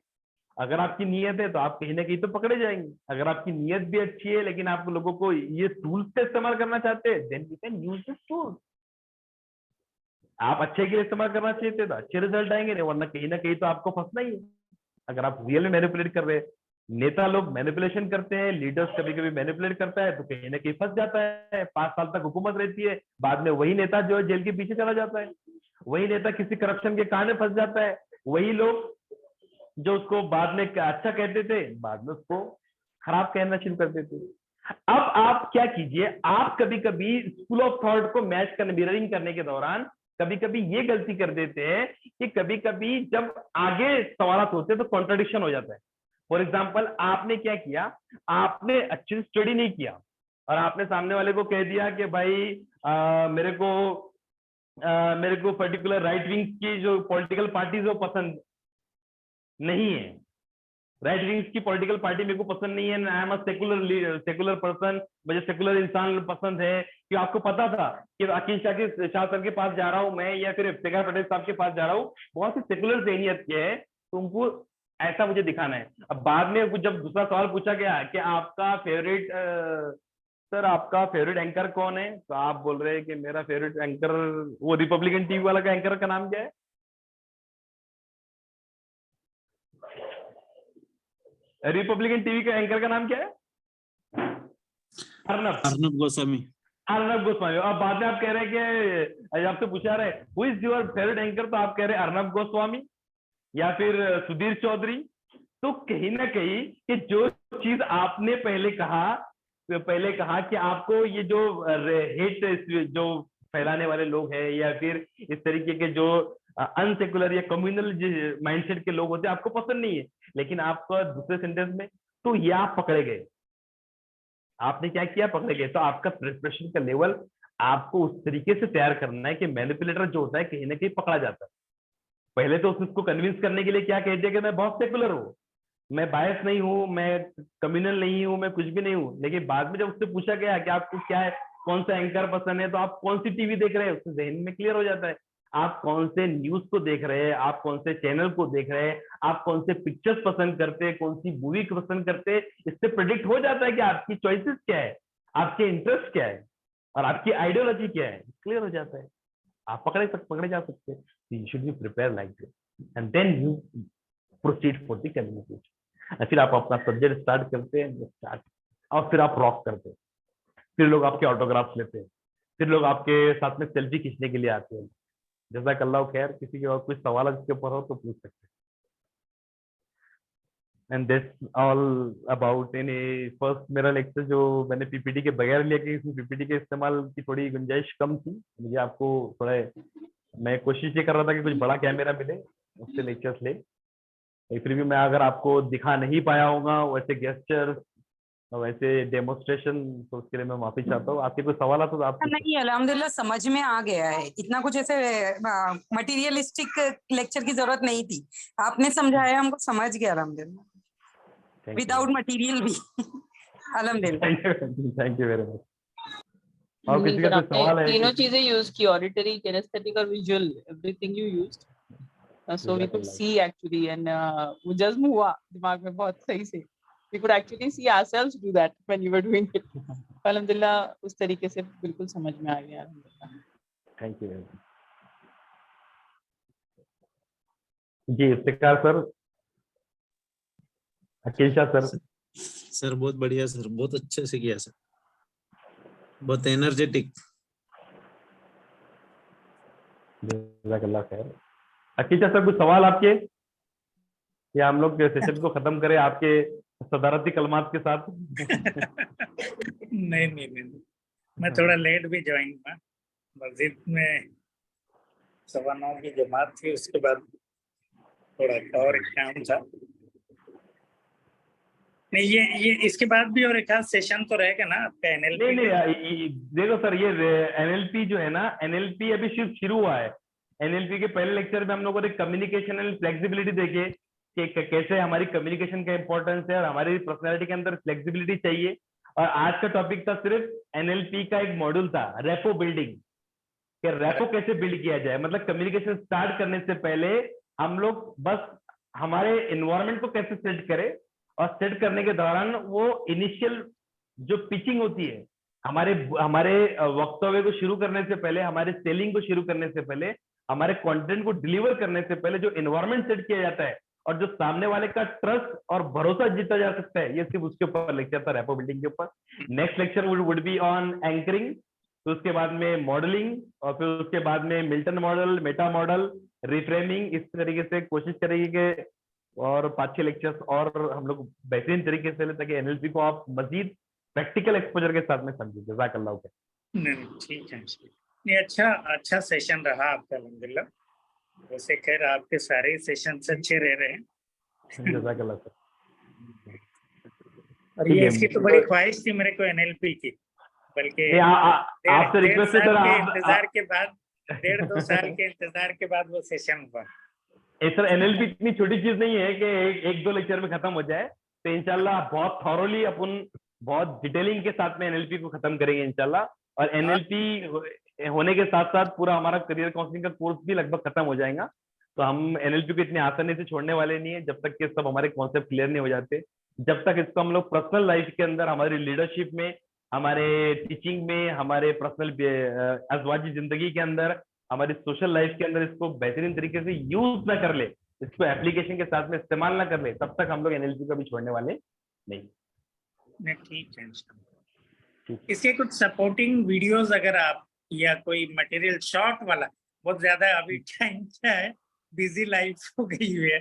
अगर आपकी नियत है तो आप कहीं ना कहीं तो पकड़े जाएंगे। अगर आपकी नियत भी अच्छी है लेकिन आप लोगों को ये टूल्स का इस्तेमाल करना चाहते हैं, then you can use this tool. आप अच्छे के लिए इस्तेमाल करना चाहिए तो अच्छे रिजल्ट आएंगे, वरना कहीं ना कहीं तो आपको फंसना ही है। अगर आप रियल में मैनिपुलेट कर रहे हैं, नेता लोग मैनिपुलेशन करते हैं, लीडर्स कभी कभी मैनिपुलेट करता है तो कहीं ना कहीं फंस जाता है। 5 साल तक हुकूमत रहती है, बाद में वही नेता जो है जेल के पीछे चला जाता है, वही नेता किसी करप्शन के कांड में फंस जाता है, वही लोग जो उसको बाद में अच्छा कहते थे बाद में उसको खराब कहना शुरू कर देते। अब आप क्या कीजिए, आप कभी कभी स्कूल ऑफ थॉट को मैच करने, मिररिंग करने के दौरान कभी कभी ये गलती कर देते हैं कि कभी कभी जब आगे सवाल होते हैं तो कॉन्ट्रडिक्शन हो जाता है। फॉर एग्जाम्पल, आपने क्या किया, आपने अच्छे से स्टडी नहीं किया और आपने सामने वाले को कह दिया कि भाई मेरे को पर्टिकुलर राइट विंग की जो पॉलिटिकल पार्टीज वो पसंद नहीं है। राइट विंग्स की पॉलिटिकल पार्टी मेरे को पसंद नहीं है, I am a secular person, मुझे सेकुलर इंसान पसंद है। कि आपको पता था कि अखिल शाह सर के पास जा रहा हूँ मैं, या फिर इफ्तिखार पटेल साहब के पास जा रहा हूँ, बहुत सी सेकुलर जहनियत के है, तो उनको ऐसा मुझे दिखाना है। अब बाद में जब दूसरा सवाल पूछा गया कि आपका फेवरेट सर आपका फेवरेट एंकर कौन है, तो आप बोल रहे हैं कि मेरा फेवरेट एंकर वो रिपब्लिकन टीवी वाला का एंकर का नाम क्या है? रिपब्लिकन टीवी का एंकर का नाम क्या है? अर्नब गोस्वामी। अर्नब गोस्वामी। अब बाद में आप कह रहे हैं कि आपसे पूछा रहे who is your favourite anchor, तो आप कह रहे हैं अर्नब गोस्वामी या फिर सुधीर चौधरी। तो कहीं ना कहीं कि जो चीज आपने पहले कहा कि आपको ये जो हेट जो फैलाने वाले लोग हैं, या फिर इस तरीके के जो अनसेकुलर या कम्युनल माइंडसेट के लोग होते हैं, आपको पसंद नहीं है। लेकिन आपका दूसरे सेंटेंस में तो ये आप पकड़े गए, आपने क्या किया, पकड़े गए। तो आपका प्रिपरेशन का लेवल आपको उस तरीके से तैयार करना है कि मैनिपुलेटर जो होता है कहीं ना कहीं पकड़ा जाता है। पहले तो उसको कन्विंस करने के लिए क्या कह दिया कि मैं बहुत सेकुलर हूँ, मैं बायस नहीं हूँ, मैं कम्युनल नहीं हूँ, मैं कुछ भी नहीं हूँ। लेकिन बाद में जब उससे पूछा गया कि आपको क्या है, कौन सा एंकर पसंद है, तो आप कौन सी टीवी देख रहे हैं, उससे जहन में क्लियर हो जाता है। आप कौन से न्यूज को देख रहे हैं, आप कौन से चैनल को देख रहे हैं, आप कौन से पिक्चर्स पसंद करते हैं, कौन सी मूवी पसंद करते हैं, इससे प्रेडिक्ट हो जाता है कि आपकी चॉइसेस क्या है, आपके इंटरेस्ट क्या है और आपकी आइडियोलॉजी क्या है, क्लियर हो जाता है। आप पकड़े जा सकते हैं। You should be prepare like this and then you proceed for the communication. फिर आप अपना सब्जेक्ट स्टार्ट करते हैं और फिर आप रॉक करते हैं। फिर लोग आपके ऑटोग्राफ्स लेते हैं, फिर लोग आपके साथ में सेल्फी खींचने के लिए आते हैं। जज़ाकल्लाह खैर। किसी के और कुछ सवाल इसके ऊपर हो तो पूछ सकते हैं। And that's all about in first मेरा लेक्चर जो मैंने पीपीटी के बगैर लिया, कि इसमें पीपीटी के इस्तेमाल की थोड़ी गुंजाइश कम थी मुझे। आपको थोड़ा मैं कोशिश ये कर रहा था कि कुछ बड़ा कैमरा मिले उससे लेक्चर्स ले। फिर भी मैं अगर आपको दिखा नहीं पाया होगा वैसे गेस्चर्स वैसे डेमोन्स्ट्रेशन, तो उसके लिए मैं माफी चाहता हूँ। आपके कोई सवाल तो आप पूछ सकते नहीं, अल्हम्दुलिल्लाह समझ में आ गया है। इतना कुछ ऐसे मटेरियलिस्टिक लेक्चर की जरूरत नहीं थी, आपने समझाया हमको, समझ गया अल्हम्दुलिल्लाह, हैं। विदाउट मटेरियल भी अल्हम्दुलिल्लाह। Thank you very much. और नहीं किसी सर, का कोई आपने सवाल है? तीनों चीजें यूज की, ऑडिटरी, किनेस्थेटिक और visual, everything you used, so we could see actually, and वो जज्म हुआ दिमाग में बहुत सही से। we could actually see ourselves do that when you were doing it. अल्हम्दुलिल्लाह उस तरीके से बिल्कुल समझ में आ गया। Thank you ji. Iftikhar sir, Aqeel Shah sir. Sir बहुत बढ़िया सर, बहुत अच्छे से किया सर, बहुत एनर्जेटिक। जज़ाकल्लाह खैर। अकील शाह सर कुछ सवाल आपके, या हम लोग सेशन को खत्म करें आपके सदारती कलमात के साथ? नहीं, मैं थोड़ा लेट भी ज्वाइन हुआ, मस्जिद में 9:15 की जमात थी, उसके बाद थोड़ा और काम था। नहीं, ये इसके बाद भी और एक आध सेशन तो रहेगा ना आपका एनएलपी? नहीं, देखो सर, ये एनएलपी जो है ना, एनएलपी अभी सिर्फ शुरू हुआ है। एनएलपी के पहले लेक्चर में हम लोगों ने कम्युनिकेशन एंड फ्लेक्सिबिलिटी देखे कि कैसे हमारी कम्युनिकेशन का इंपॉर्टेंस है और हमारी पर्सनैलिटी के अंदर फ्लेक्सिबिलिटी चाहिए। और आज का टॉपिक था सिर्फ एनएलपी का एक मॉड्यूल था, रेपो बिल्डिंग, कि रेपो कैसे बिल्ड किया जाए। मतलब कम्युनिकेशन स्टार्ट करने से पहले हम लोग बस हमारे एनवायरनमेंट को कैसे सेट करें, और सेट करने के दौरान वो इनिशियल जो पिचिंग होती है, हमारे वक्तव्य को शुरू करने से पहले, हमारे सेलिंग को शुरू करने से पहले, हमारे कंटेंट को डिलीवर करने से पहले जो एनवायरनमेंट सेट किया जाता है और जो सामने वाले का ट्रस्ट और भरोसा जीता जा सकता है, ये सिर्फ उसके ऊपर लेक्चर था, रेपो बिल्डिंग के ऊपर। Next lecture would be on anchoring, तो उसके बाद में मॉडलिंग, और फिर उसके बाद में Milton model, Meta model, reframing. इस तरीके से कोशिश करेंगे कि और 5-6 लेक्चर्स और हम लोग बेहतरीन तरीके से ले, ताकि एनएलपी को आप मजीद प्रैक्टिकल एक्सपोजर के साथ में समझिए। जज़ाकल्लाह खैर। नहीं, ठीक है। नहीं, अच्छा सेशन रहा आपका अल्हम्दुलिल्लाह। वैसे खैर आपके सारे सेशन अच्छे रह रहे हैं। जज़ाकल्लाह सर। और ये इसकी तो बड़ी ख्वाहिश थी मेरे को एनएलपी की, बल्कि आपसे रिक्वेस्ट है सर, इंतजार के बाद 1.5-2 साल के इंतजार के बाद वो सेशन हुआ। सर एनएलपी इतनी छोटी चीज नहीं है कि एक दो लेक्चर में खत्म हो जाए। तो इंशाल्लाह बहुत थॉरोली अपन बहुत डिटेलिंग के साथ में एनएलपी को खत्म करेंगे इंशाल्लाह। और एनएलपी होने के साथ साथ पूरा हमारा करियर काउंसलिंग का कोर्स भी लगभग खत्म हो जाएगा। तो हम एनएलपी को इतनी आसानी से छोड़ने वाले नहीं है जब तक कि सब हमारे कॉन्सेप्ट क्लियर नहीं हो जाते। जब तक इसको हम लोग पर्सनल लाइफ के अंदर, हमारी लीडरशिप में, हमारे टीचिंग में, हमारे पर्सनल अज़वाजी जिंदगी के अंदर, हमारी सोशल लाइफ के अंदर इसको बेहतरीन तरीके से यूज ना कर ले, इसको एप्लीकेशन के साथ में इस्तेमाल ना कर ले, तब तक हम लोग एनएलपी को भी छोड़ने वाले नहीं। नहीं, ठीक है। इसके कुछ सपोर्टिंग वीडियोस अगर आप या कोई मटेरियल शॉर्ट वाला, बहुत ज्यादा अभी टाइम क्या है, बिजी लाइफ हो गई हुई है,